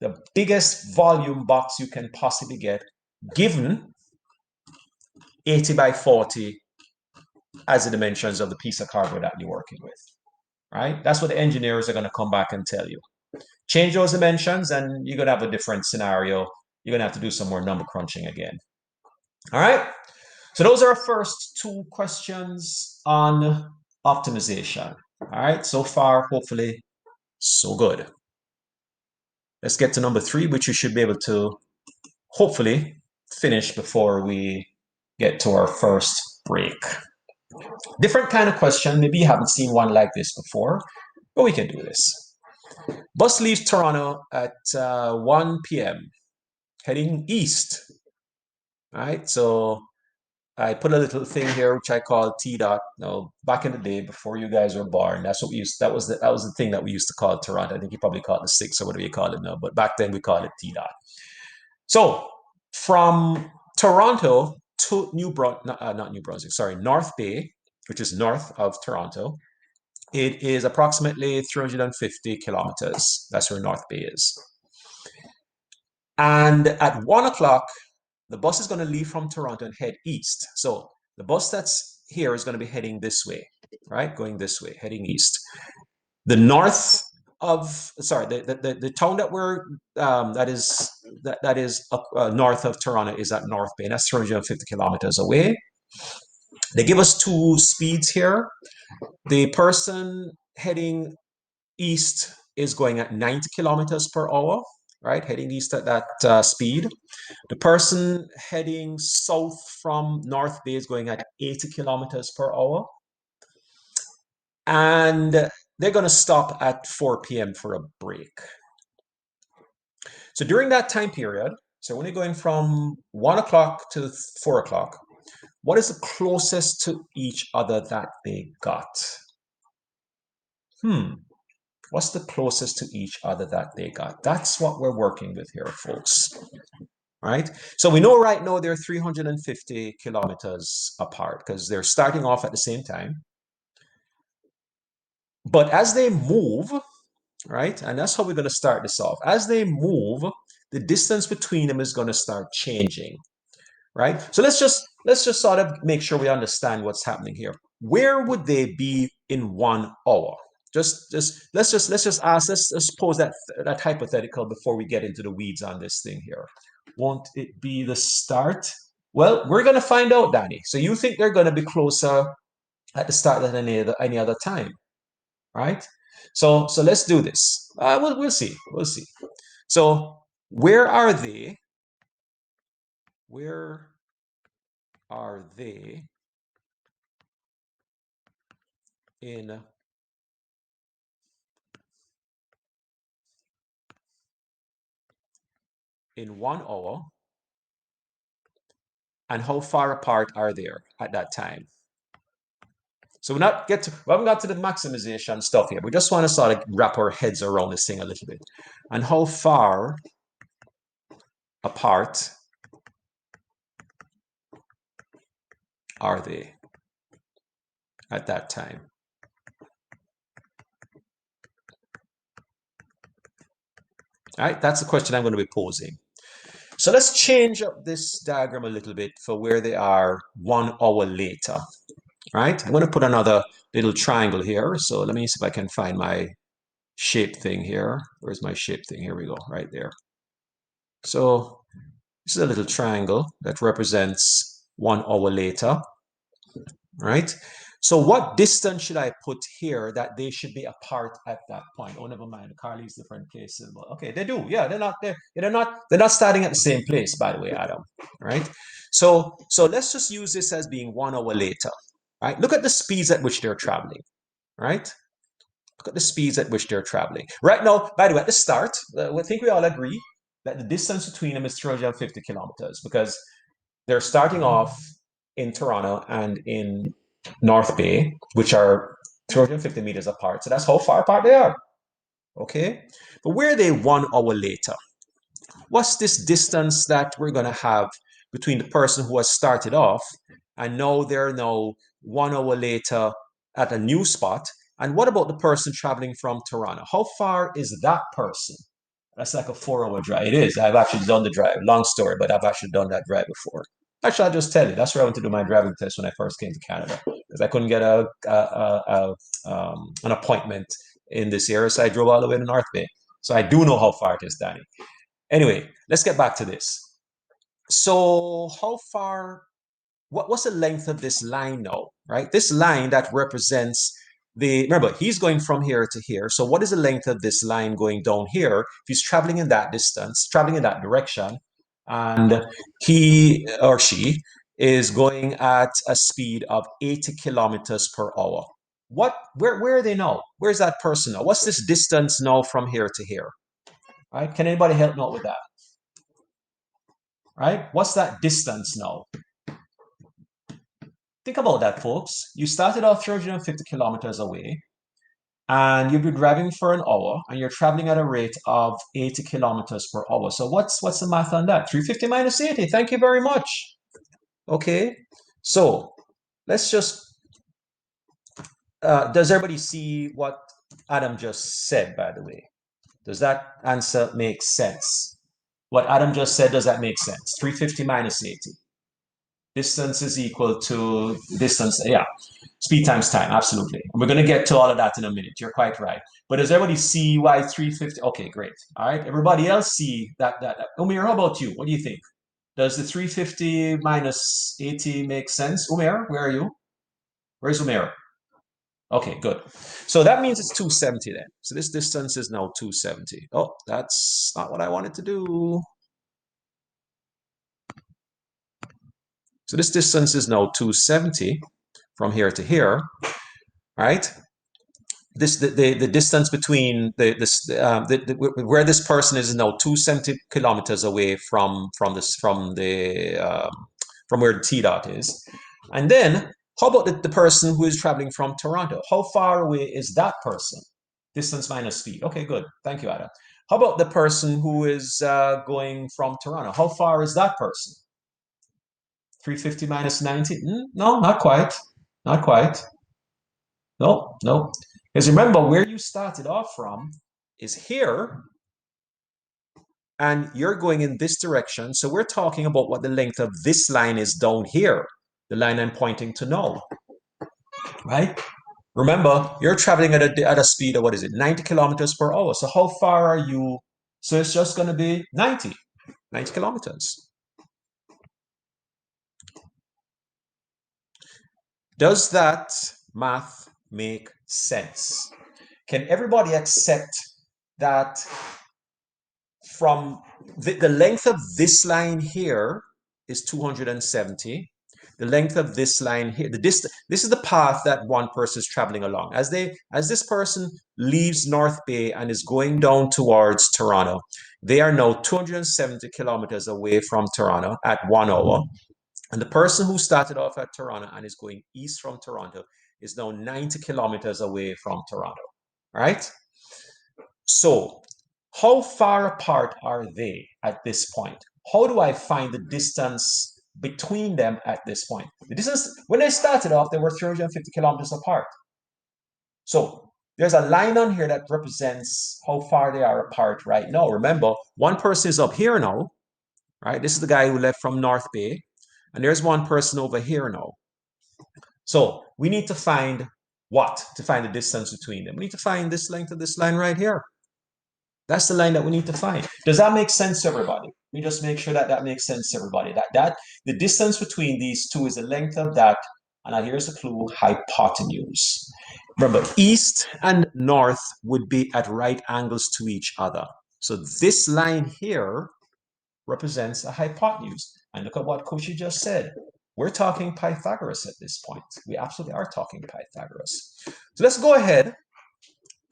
the biggest volume box you can possibly get given 80 by 40 as the dimensions of the piece of cardboard that you're working with, right? That's what the engineers are going to come back and tell you. Change those dimensions and you're going to have a different scenario. You're going to have to do some more number crunching again. All right. So those are our first two questions on optimization. All right. So far, hopefully, so good. Let's get to number 3, which you should be able to hopefully finish before we get to our first break. Different kind of question. Maybe you haven't seen one like this before, but we can do this. Bus leaves Toronto at 1 p.m. heading east. All right, so I put a little thing here which I call T dot. Now, back in the day before you guys were born, that's what we used. That was the thing that we used to call Toronto. I think you probably call it the 6 or whatever you call it now, but back then we called it T dot. So from Toronto to not New Brunswick, sorry, North Bay, which is north of Toronto, it is approximately 350 kilometers. That's where North Bay is. And at 1 o'clock, the bus is going to leave from Toronto and head east. So the bus that's here is going to be heading this way, right? Going this way, heading east. The north of, sorry, the town that we're, that is up, north of Toronto is at North Bay. And that's 350 kilometers away. They give us 2 speeds here. The person heading east is going at 90 kilometers per hour, right? Heading east at that speed. The person heading south from North Bay is going at 80 kilometers per hour. And they're going to stop at 4 p.m. for a break. So during that time period, so when you're going from 1 o'clock to 4 o'clock, what is the closest to each other that they got? What's the closest to each other that they got? That's what we're working with here, folks. Right? So we know right now they're 350 kilometers apart because they're starting off at the same time. But as they move, right? And that's how we're going to start this off. As they move, the distance between them is going to start changing, right? So let's just sort of make sure we understand what's happening here. Where would they be in 1 hour? Let's just ask. Let's pose that hypothetical before we get into the weeds on this thing here. Won't it be the start? Well, we're going to find out, Danny. So you think they're going to be closer at the start than any other time, right? So let's do this. We'll see. We'll see. So where are they? Where are they in 1 hour? And how far apart are they at that time? So we haven't got to the maximization stuff here. We just want to sort of wrap our heads around this thing a little bit. And how far apart are they at that time? All right, that's the question I'm going to be posing. So let's change up this diagram a little bit for where they are 1 hour later. Right? I'm going to put another little triangle here. So let me see if I can find my shape thing here. Where's my shape thing? Here we go, right there. So this is a little triangle that represents 1 hour later, right? So what distance should I put here that they should be apart at that point? Oh, never mind. Carly's different places. Well, okay, they do. Yeah, they're not there. They're not starting at the same place, by the way, Adam. Right? So let's just use this as being 1 hour later. Right? Look at the speeds at which they're traveling. Right? Look at the speeds at which they're traveling. Right now, by the way, at the start, I think we all agree that the distance between them is 350 kilometers because they're starting off in Toronto and in North Bay, which are 250 meters apart. So that's how far apart they are. Okay. But where are they 1 hour later? What's this distance that we're going to have between the person who has started off and now they're now 1 hour later at a new spot? And what about the person traveling from Toronto? How far is that person? That's like a 4 hour drive. It is. I've actually done the drive. Long story, but I've actually done that drive before. Actually, I'll just tell you. That's where I went to do my driving test when I first came to Canada because I couldn't get an appointment in this area, so I drove all the way to North Bay. So I do know how far it is, Danny. Anyway, let's get back to this. So how far, what's the length of this line now, right? This line that represents remember, he's going from here to here. So what is the length of this line going down here? If he's traveling in that distance, traveling in that direction, and he or she is going at a speed of 80 kilometers per hour. Where are they now? Where's that person now? What's this distance now from here to here? Right? Can anybody help me out with that? Right? What's that distance now? Think about that, folks. You started off 350 kilometers away, and you've been driving for an hour, and you're traveling at a rate of 80 kilometers per hour. So what's the math on that? 350 minus 80. Thank you very much. Okay. So let's just. Does everybody see what Adam just said? By the way, does that answer make sense? What Adam just said, does that make sense? 350 minus 80. Distance is equal to distance. Yeah. Speed times time. Absolutely. And we're going to get to all of that in a minute. You're quite right. But does everybody see why 350? Okay, great. All right. Everybody else see that. Umair, how about you? What do you think? Does the 350 minus 80 make sense? Umair, where are you? Where's Umair? Okay, good. So that means it's 270 then. So this distance is now 270. Oh, that's not what I wanted to do. So this distance is now 270 from here to here, right? This the distance between where this person is now 270 kilometers away from where the T dot is, and then how about the person who is traveling from Toronto? How far away is that person? Distance minus speed. Okay, good. Thank you, Adam. How about the person who is going from Toronto? How far is that person? 350 minus 90? No, not quite. Not quite. No, no. Because remember, where you started off from is here, and you're going in this direction. So we're talking about what the length of this line is down here, the line I'm pointing to now, right? Remember, you're traveling at a speed of, what is it, 90 kilometers per hour. So how far are you? So it's just going to be 90 kilometers. Does that math make sense? Can everybody accept that from the length of this line here is 270. The length of this line here, this is the path that one person is traveling along. As this person leaves North Bay and is going down towards Toronto, they are now 270 kilometers away from Toronto at 1 hour. And the person who started off at Toronto and is going east from Toronto is now 90 kilometers away from Toronto. Right? So, how far apart are they at this point? How do I find the distance between them at this point? The distance, when they started off, they were 350 kilometers apart. So, there's a line on here that represents how far they are apart right now. Remember, one person is up here now, right? This is the guy who left from North Bay. And there's one person over here now. So, we need to find what? To find the distance between them. We need to find this length of this line right here. That's the line that we need to find. Does that make sense to everybody? We just make sure that that makes sense to everybody. That the distance between these two is the length of that, and now here's the clue: hypotenuse. Remember, east and north would be at right angles to each other. So this line here represents a hypotenuse. And look at what Koshi just said. We're talking Pythagoras at this point. We absolutely are talking Pythagoras. So let's go ahead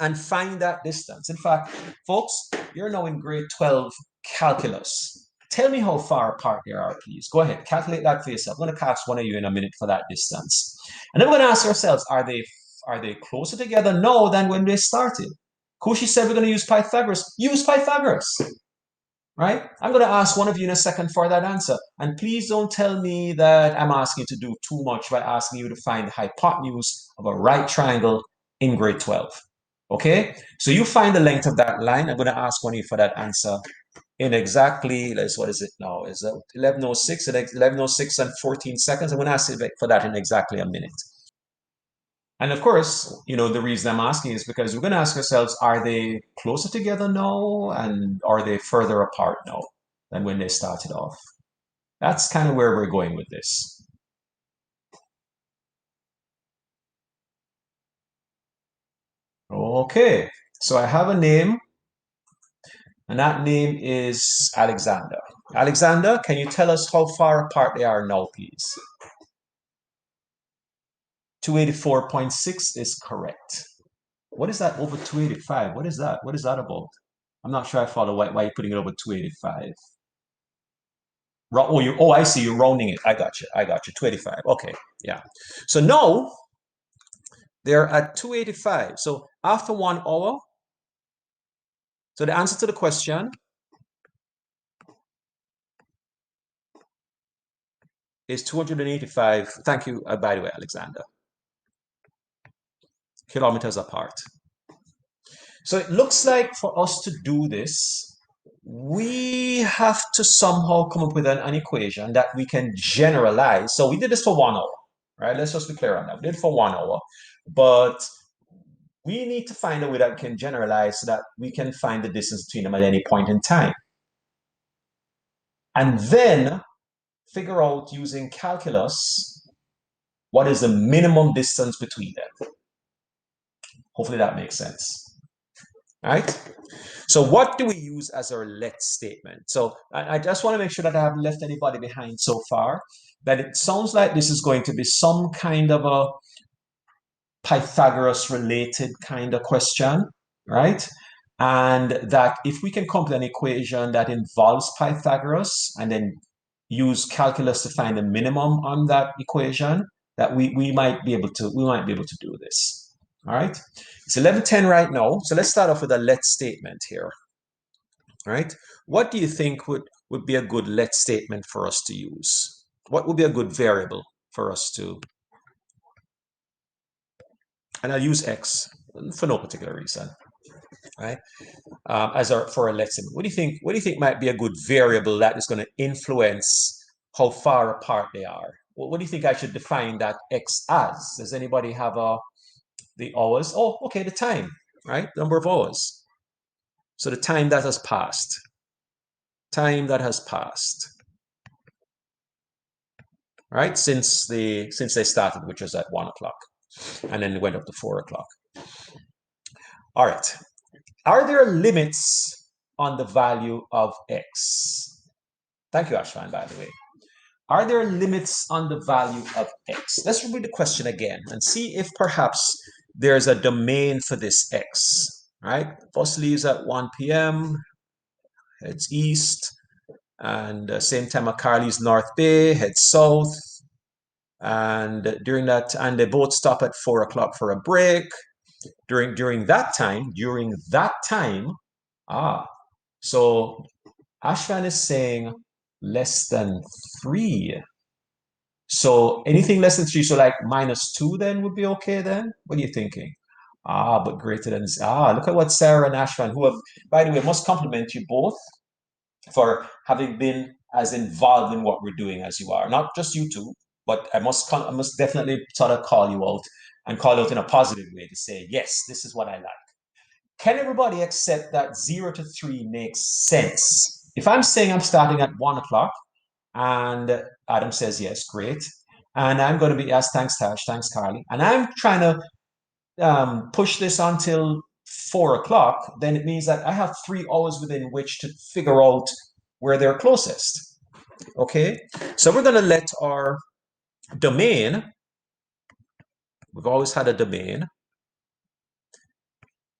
and find that distance. In fact, folks, you're now in grade 12 calculus. Tell me how far apart they are, please. Go ahead, calculate that for yourself. I'm going to ask one of you in a minute for that distance. And then we're going to ask ourselves, are they closer together now than when they started? Kushi said we're going to use Pythagoras. Use Pythagoras, right? I'm going to ask one of you in a second for that answer. And please don't tell me that I'm asking you to do too much by asking you to find the hypotenuse of a right triangle in grade 12. Okay, so you find the length of that line. I'm going to ask one of you for that answer in exactly, what is it now? Is it 11:06? 11:06 and 14 seconds. I'm going to ask you for that in exactly a minute. And of course, the reason I'm asking is because we're going to ask ourselves, are they closer together now, and are they further apart now than when they started off? That's kind of where we're going with this. Okay, so I have a name, and that name is Alexander. Alexander, can you tell us how far apart they are now, please? 284.6 is correct. What is that over 285? What is that? What is that about? I'm not sure I follow why you're putting it over 285. Oh, I see. You're rounding it. I got you. 285. Okay. Yeah. So now they're at 285. So after 1 hour, so the answer to the question is 285. Thank you, by the way, Alexander. Kilometers apart. So it looks like for us to do this, we have to somehow come up with an equation that we can generalize. So we did this for 1 hour, right? Let's just be clear on that. We did it for 1 hour, but we need to find a way that we can generalize so that we can find the distance between them at any point in time. And then figure out using calculus what is the minimum distance between them. Hopefully that makes sense. All right. So what do we use as our let statement? So I just want to make sure that I haven't left anybody behind so far, that it sounds like this is going to be some kind of a Pythagoras related kind of question, right? And that if we can come up with an equation that involves Pythagoras and then use calculus to find the minimum on that equation, that we might be able to do this. All right. It's 11:10 right now. So let's start off with a let statement here. All right. What do you think would be a good let statement for us to use? What would be a good variable for us to, and I'll use x for no particular reason, right? As our for a let statement. What do you think? What do you think might be a good variable that is going to influence how far apart they are? What do you think I should define that x as? Does anybody have the hours? Oh, okay, the time, right? Number of hours. So the time that has passed. Time that has passed. Right? Since they started, which was at 1 o'clock. And then it went up to 4 o'clock. All right. Are there limits on the value of x? Thank you, Ashwan, by the way. Are there limits on the value of x? Let's read the question again and see if perhaps there's a domain for this x. Right? Bus leaves at 1 p.m., heads east, and same time a car leaves North Bay, heads south, and during that, and they both stop at 4 o'clock for a break. During that time, so Ashvan is saying less than 3. So anything less than 3, so like -2 then would be okay then? What are you thinking? But greater than, look at what Sarah and Ashvan, who have, by the way, must compliment you both for having been as involved in what we're doing as you are. Not just you two, but I must definitely sort of call you out and call out in a positive way to say, yes, this is what I like. Can everybody accept that 0 to 3 makes sense? If I'm saying I'm starting at 1 o'clock and Adam says, yes, great. And I'm going to be, yes, thanks, Tash, thanks, Carly. And I'm trying to push this until 4 o'clock, then it means that I have 3 hours within which to figure out where they're closest. Okay, so we're going to let our domain, we've always had a domain,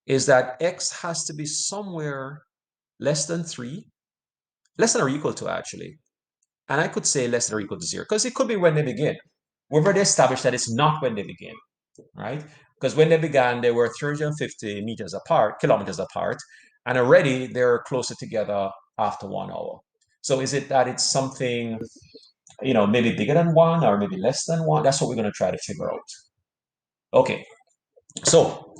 is that x has to be somewhere less than 3, less than or equal to actually. And I could say less than or equal to 0, because it could be when they begin. We've already established that it's not when they begin, right? Because when they began, they were 350 kilometers apart, and already they're closer together after 1 hour. So is it that it's something, maybe bigger than 1 or maybe less than 1? That's what we're going to try to figure out. Okay, so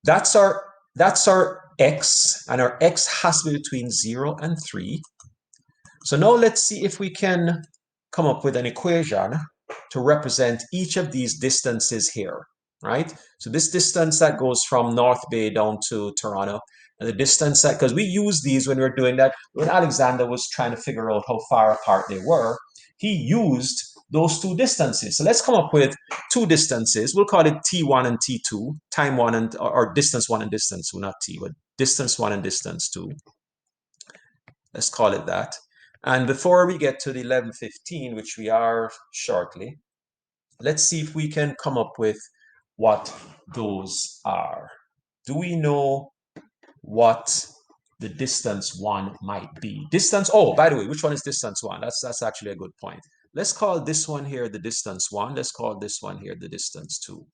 that's our x, and our x has to be between 0 and 3. So now let's see if we can come up with an equation to represent each of these distances here, right? So this distance that goes from North Bay down to Toronto, and the distance that, because we use these when we're doing that, when Alexander was trying to figure out how far apart they were, he used those 2 distances. So let's come up with 2 distances. We'll call it T1 and T2, time 1 and, or distance 1 and distance 2, not T, but distance 1 and distance 2. Let's call it that. And before we get to the 11:15, which we are shortly, let's see if we can come up with what those are. Do we know what the distance 1 might be? Distance, oh, by the way, which one is distance 1? That's actually a good point. Let's call this one here the distance 1. Let's call this one here the distance 2.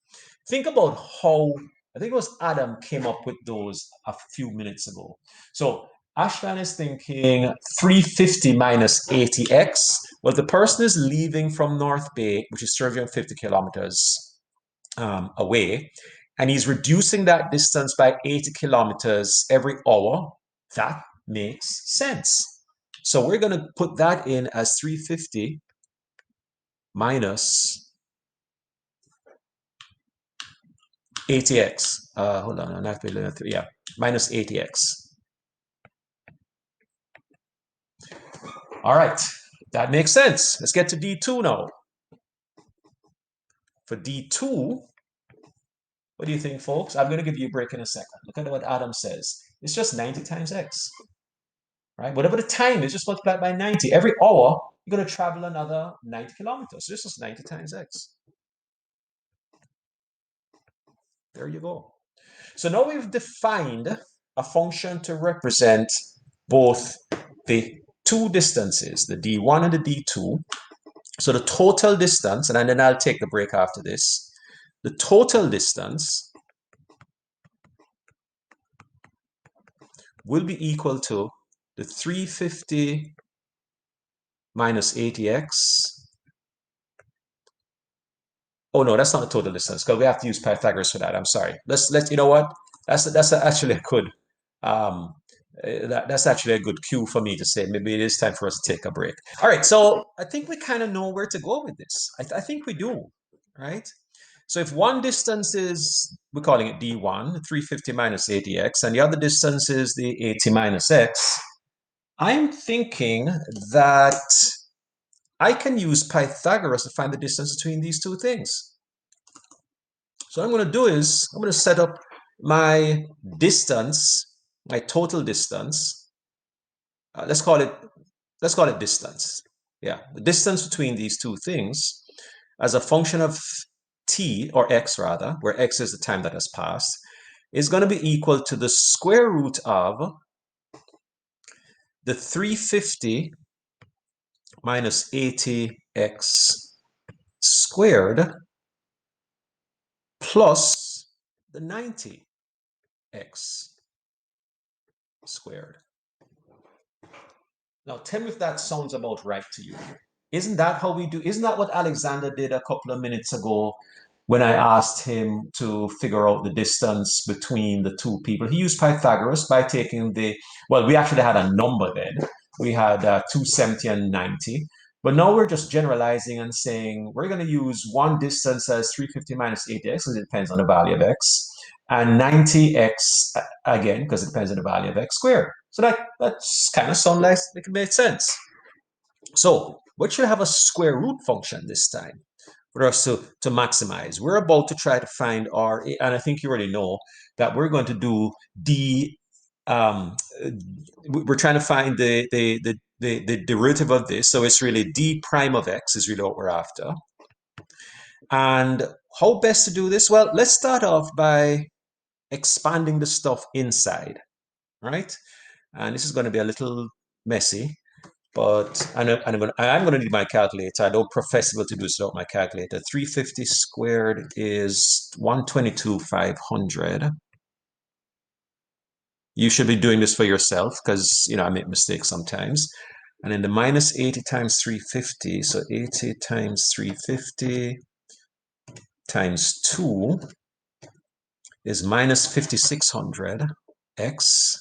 Think about how, I think it was Adam came up with those a few minutes ago. So Ashvan is thinking 350 minus 80x. Well, the person is leaving from North Bay, which is 350 kilometers away, and he's reducing that distance by 80 kilometers every hour. That makes sense. So we're going to put that in as 350 minus 80x. Hold on, not yeah, minus 80x. All right, that makes sense. Let's get to D2 now. For D2, What do you think, folks? I'm going to give you a break in a second. Look at what Adam says. It's just 90 times x, right? Whatever the time is, just multiply it by 90. Every hour, you're going to travel another 90 kilometers. So this is 90 times x. There you go. So now we've defined a function to represent both the two distances, the d1 and the d2. So the total distance, and then I'll take the break after this. The total distance will be equal to the 350 minus 80x. Oh no, that's not the total distance because we have to use Pythagoras for that. I'm sorry. Let's you know what? That's actually a good that's actually a good cue for me to say maybe it is time for us to take a break. All right, so I think we kind of know where to go with this. I think we do, right? So if one distance is, we're calling it d1, 350 minus 80x, and the other distance is the 80 minus x, I'm thinking that I can use Pythagoras to find the distance between these two things. So what I'm going to do is I'm going to set up my distance, my total distance. Let's call it distance. Yeah, the distance between these two things as a function of t, or x rather, where x is the time that has passed, is going to be equal to the square root of the 350 minus 80x squared plus the 90x squared. Now tell me if that sounds about right to you. Isn't that how we do? Isn't that what Alexander did a couple of minutes ago when I asked him to figure out the distance between the two people? He used Pythagoras by taking well, we actually had a number then. We had 270 and 90. But now we're just generalizing and saying we're going to use one distance as 350 minus 80x, because it depends on the value of x, and 90x again, because it depends on the value of x squared. So that's kind of sounds like it made sense. So we should have a square root function this time for us to maximize. We're about to try to find our, and I think you already know that we're going to do we're trying to find the derivative of this. So it's really d prime of x is really what we're after. And how best to do this? Well, let's start off by expanding the stuff inside, right? And this is going to be a little messy, but I'm going to need my calculator. I don't profess able to do this without my calculator. 350 squared is 122,500. You should be doing this for yourself because, I make mistakes sometimes. And then the minus 80 times 350. So 80 times 350 times 2 is minus 5,600 x.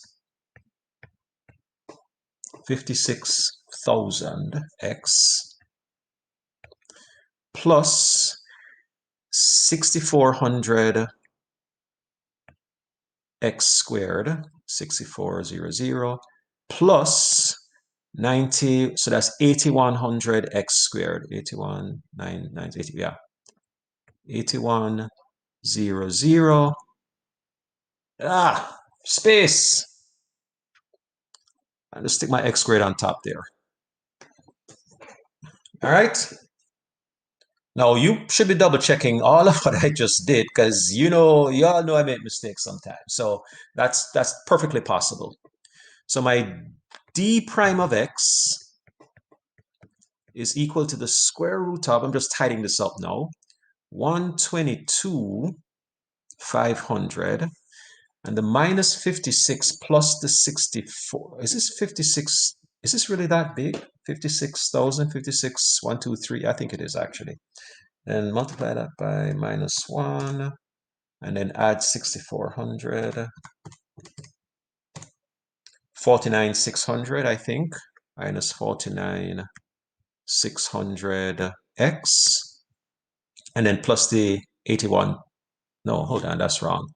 56,000 x plus 6,400 x squared, 6,400 plus 90, so that's 8,100 x squared, 81,990, yeah, 8,100. Space. I'll just stick my x squared on top there. All right. Now you should be double checking all of what I just did because you all know I make mistakes sometimes. So that's perfectly possible. So my d prime of x is equal to the square root of, I'm just tidying this up now, 122,500, and the minus 56 plus the 64. Is this 56? Is this really that big? 56,000, 56, 123. I think it is actually. And multiply that by minus 1, and then add 6,400. 49,600, I think, minus 49,600x, and then plus the 81. No, hold on, that's wrong.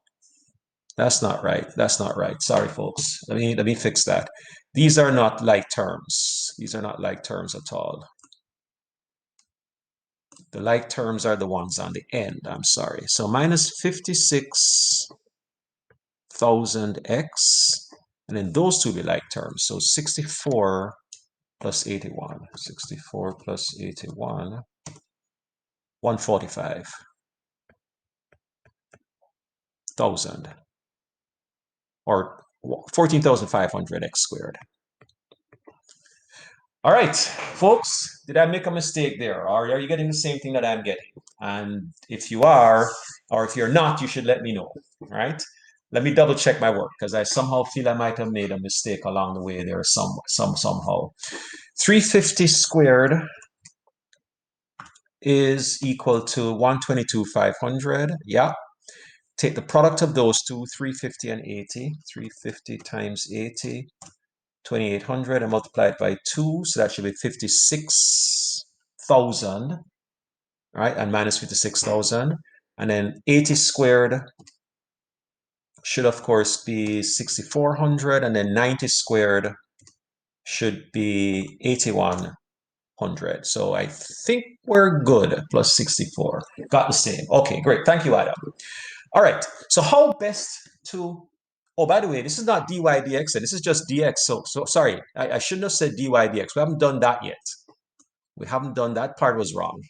That's not right. That's not right. Sorry, folks. Let me fix that. These are not like terms. These are not like terms at all. The like terms are the ones on the end, I'm sorry. So minus 56,000x, and then those two be like terms. So 64 plus 81. 64 plus 81, 145,000, or 14,500x squared. All right, folks, did I make a mistake there? Or are you getting the same thing that I'm getting? And if you are, or if you're not, you should let me know, all right? Let me double check my work because I somehow feel I might have made a mistake along the way there somehow. 350 squared is equal to 122,500. Yeah. Take the product of those two, 350 and 80. 350 times 80. 2,800 and multiply it by 2, so that should be 56,000, right? And minus 56,000. And then 80 squared should, of course, be 6,400. And then 90 squared should be 8,100. So I think we're good. Plus 64. Got the same. Okay, great. Thank you, Adam. All right. So how best to... Oh, by the way, this is not dy dx. This is just dx. So sorry, I shouldn't have said dy dx. We haven't done that yet. We haven't done that. Part was wrong.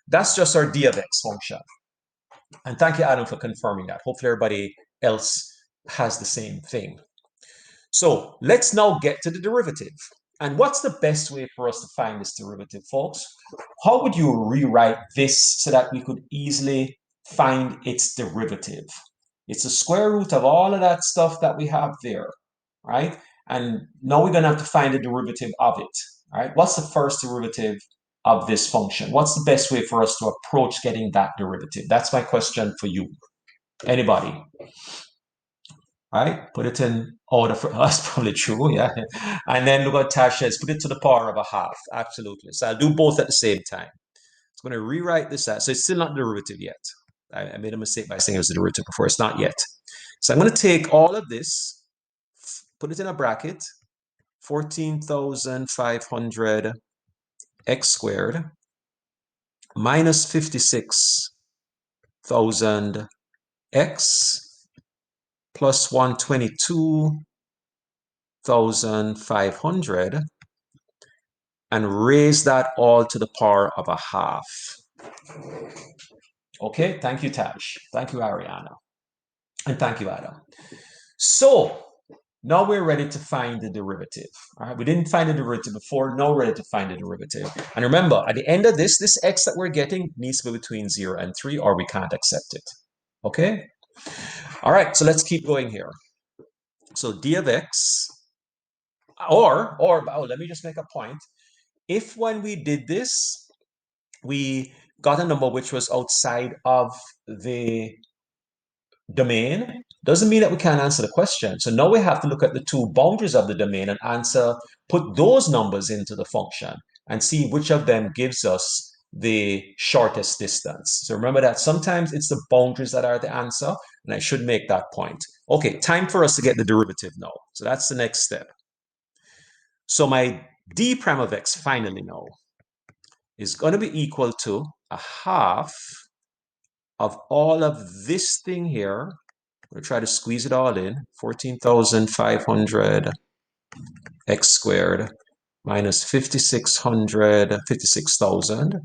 That's just our d of x function. And thank you, Adam, for confirming that. Hopefully everybody else has the same thing. So let's now get to the derivative. And what's the best way for us to find this derivative, folks? How would you rewrite this so that we could easily find its derivative? It's the square root of all of that stuff that we have there, right? And now we're going to have to find the derivative of it, right? What's the first derivative of this function? What's the best way for us to approach getting that derivative? That's my question for you. Anybody? Right? Put it in order for us, probably true, yeah. And then look at Tash says, put it to the power of a half. Absolutely. So I'll do both at the same time. I'm going to rewrite this out. So it's still not derivative yet. I made a mistake by saying it was a derivative before. It's not yet. So I'm going to take all of this, put it in a bracket, 14,500 x squared minus 56,000 x plus 122,500 and raise that all to the power of a half. Okay, thank you, Tash. Thank you, Ariana. And thank you, Adam. So now we're ready to find the derivative. All right, we didn't find the derivative before. Now we're ready to find the derivative. And remember, at the end of this x that we're getting needs to be between 0 and 3 or we can't accept it. Okay? All right, so let's keep going here. So d of x, or let me just make a point. If when we did this, we got a number which was outside of the domain, doesn't mean that we can't answer the question. So now we have to look at the two boundaries of the domain and put those numbers into the function and see which of them gives us the shortest distance. So remember that sometimes it's the boundaries that are the answer, and I should make that point. Okay, time for us to get the derivative now. So that's the next step. So my d prime of x finally now is going to be equal to a half of all of this thing here. We'll try to squeeze it all in. 14,500 x squared minus 56,000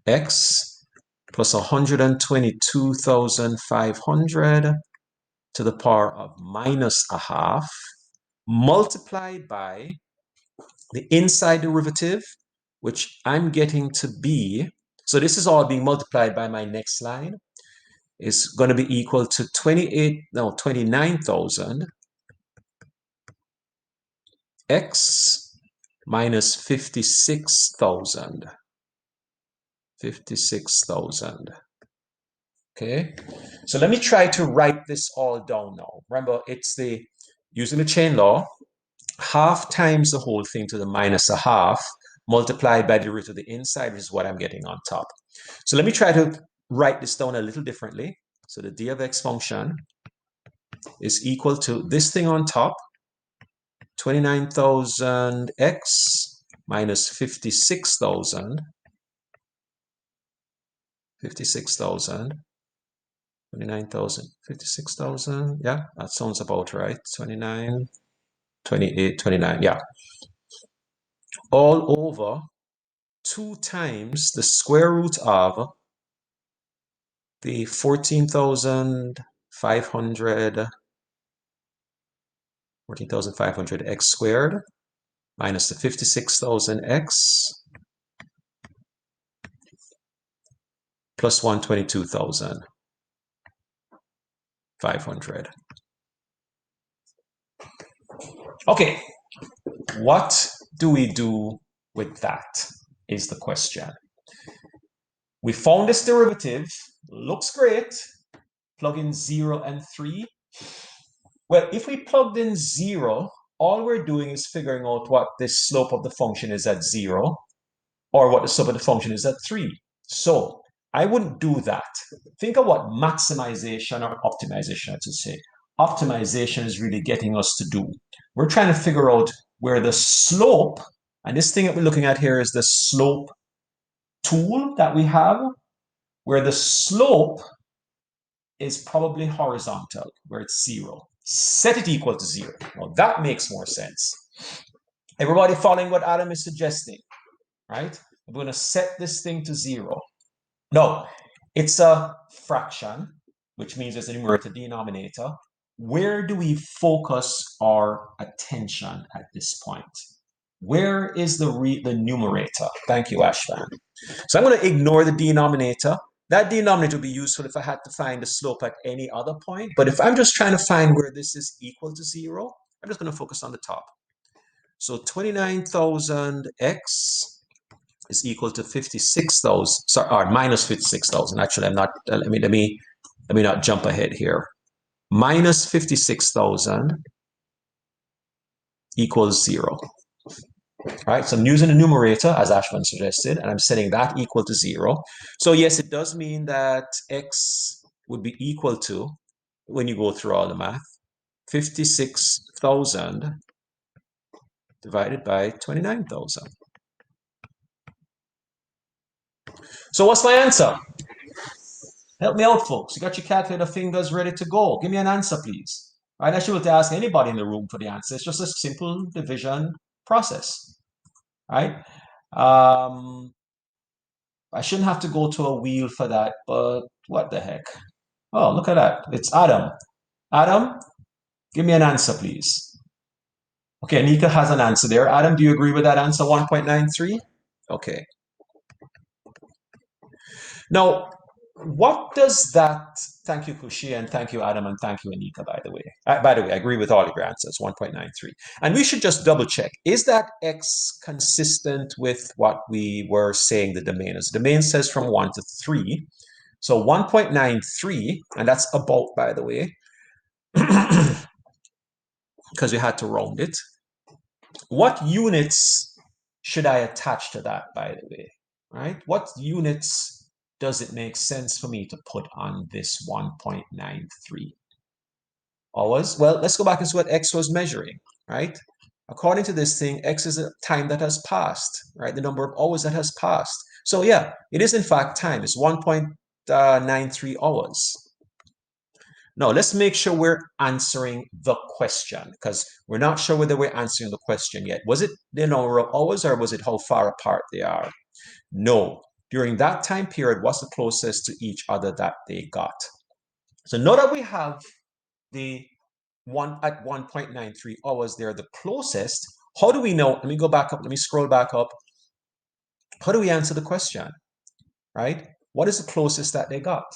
x plus 122,500 to the power of minus a half multiplied by the inside derivative, which I'm getting to be, so this is all being multiplied by my next line, is going to be equal to 29,000 x minus 56,000. 56,000. Okay, so let me try to write this all down now. Remember, it's using the chain law, half times the whole thing to the minus a half multiplied by the root of the inside, which is what I'm getting on top. So let me try to write this down a little differently. So the d of x function is equal to this thing on top, 29,000 x minus 56,000 56,000, 29,000, 56,000. Yeah, that sounds about right. 29, 28, 29. Yeah. All over 2 times the square root of the 14,500 x squared minus the 56,000x plus 122,500. Okay, what do we do with that is the question. We found this derivative, looks great. Plug in 0 and 3. Well, if we plugged in 0, all we're doing is figuring out what the slope of the function is at 0 or what the slope of the function is at 3. So I wouldn't do that. Think of what maximization or optimization, I should say. Optimization is really getting us to do. We're trying to figure out where the slope, and this thing that we're looking at here is the slope tool that we have, where the slope is probably horizontal, where it's 0. Set it equal to 0. Well, that makes more sense. Everybody following what Adam is suggesting, right? I'm going to set this thing to 0. No, it's a fraction, which means there's a numerator denominator. Where do we focus our attention at this point? Where is the numerator? Thank you, Ashvan. So I'm going to ignore the denominator. That denominator would be useful if I had to find the slope at any other point. But if I'm just trying to find where this is equal to 0, I'm just going to focus on the top. So 29,000x is equal to 56,000, sorry, or minus 56,000. Actually, I'm not, let me not jump ahead here. Minus 56,000 equals 0. All right, so I'm using the numerator as Ashwin suggested, and I'm setting that equal to 0. So yes, it does mean that x would be equal to, when you go through all the math, 56,000 divided by 29,000. So what's my answer? Help me out, folks. You got your calculator fingers ready to go. Give me an answer, please. Right? I should have to ask anybody in the room for the answer. It's just a simple division process. Right? I shouldn't have to go to a wheel for that, but what the heck? Oh, look at that. It's Adam. Adam, give me an answer, please. Okay, Anika has an answer there. Adam, do you agree with that answer, 1.93? Okay. Now, what does that, thank you, Kushi, and thank you, Adam, and thank you, Anika, by the way. By the way, I agree with all of your answers, 1.93. And we should just double check. Is that x consistent with what we were saying the domain is? The domain says from 1 to 3. So 1.93, and that's about, by the way, because we had to round it. What units should I attach to that, by the way? Right? What units does it make sense for me to put on this 1.93? Always? Well, let's go back and see what x was measuring, right? According to this thing, x is a time that has passed, right? The number of hours that has passed. So yeah, it is in fact time. It's 1.93 hours. Now, let's make sure we're answering the question, because we're not sure whether we're answering the question yet. Was it the number of hours, or was it how far apart they are? No. During that time period, what's the closest to each other that they got? So now that we have the one at 1.93 hours, they're the closest. How do we know? Let me go back up. Let me scroll back up. How do we answer the question, right? What is the closest that they got?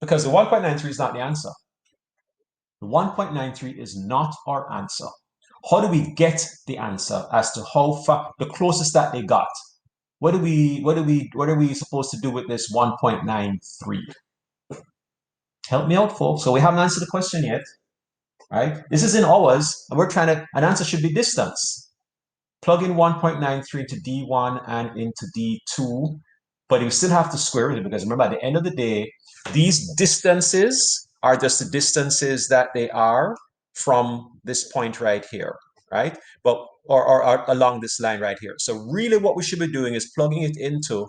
Because the 1.93 is not the answer. The 1.93 is not our answer. How do we get the answer as to how far the closest that they got? What are we supposed to do with this 1.93? Help me out, folks. So we haven't answered the question yet, right? This is in hours, and we're trying to, an answer should be distance. Plug in 1.93 to D1 and into D2, but you still have to square it, because remember, at the end of the day, these distances are just the distances that they are from this point right here, right? But or along this line right here. So really what we should be doing is plugging it into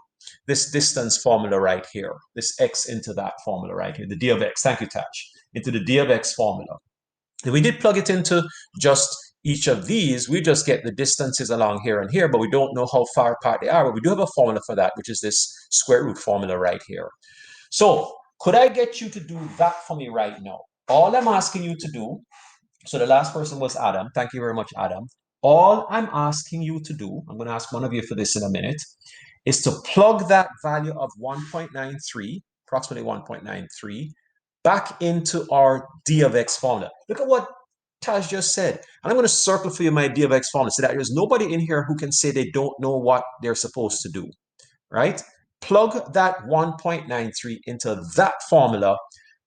this distance formula right here, this x into that formula right here, the d of x, thank you, Tash, into the d of x formula. If we did plug it into just each of these, we just get the distances along here and here, but we don't know how far apart they are. But we do have a formula for that, which is this square root formula right here. So could I get you to do that for me right now? All I'm asking you to do, so the last person was Adam. Thank you very much, Adam. All I'm asking you to do, I'm going to ask one of you for this in a minute, is to plug that value of 1.93, approximately 1.93, back into our d of x formula. Look at what Taj just said. And I'm going to circle for you my d of x formula so that there's nobody in here who can say they don't know what they're supposed to do, right? Plug that 1.93 into that formula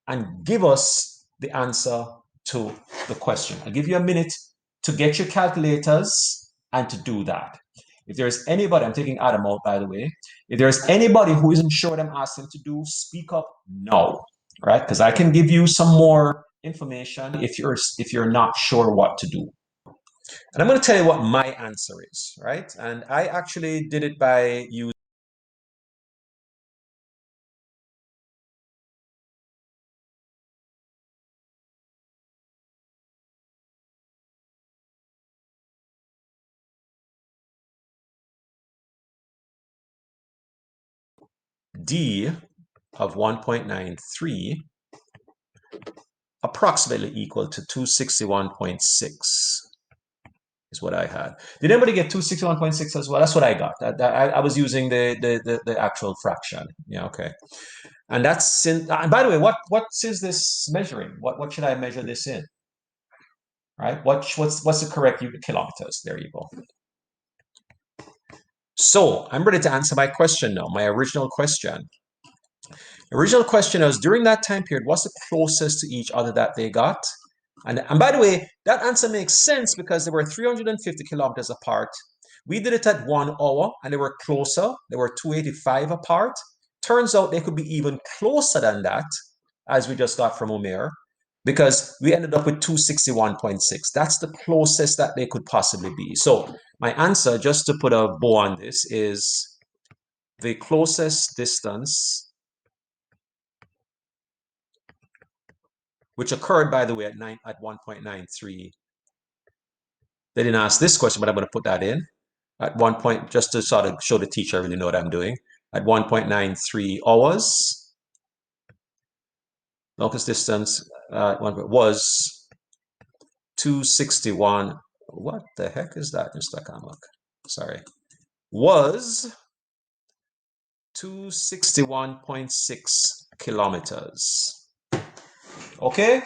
and give us the answer to the question. I'll give you a minute to get your calculators and to do that. If there's anybody, I'm taking Adam out, by the way. If there's anybody who isn't sure what I'm asking to do, speak up now, right? Because I can give you some more information if you're not sure what to do. And I'm going to tell you what my answer is, right? And I actually did it by using d of 1.93 approximately equal to 261.6 is what I had. Did anybody get 261.6 as well? That's what I got. I was using the actual fraction. Yeah, okay. And that's in, and by the way, what is this measuring? What should I measure this in? Right? What's the correct unit kilometers? There you go. So I'm ready to answer my question now, my original question. Original question was, during that time period, what's the closest to each other that they got? And by the way, that answer makes sense because they were 350 kilometers apart. We did it at 1 hour and they were closer. They were 285 apart. Turns out they could be even closer than that, as we just got from Umair, because we ended up with 261.6. That's the closest that they could possibly be. So my answer, just to put a bow on this, is the closest distance, which occurred, by the way, at 1.93. They didn't ask this question, but I'm going to put that in. At 1 point, just to sort of show the teacher I really know what I'm doing. At 1.93 hours, longest distance was 261. What the heck is that, Mr. Kamak? Sorry. Was 261.6 kilometers. Okay?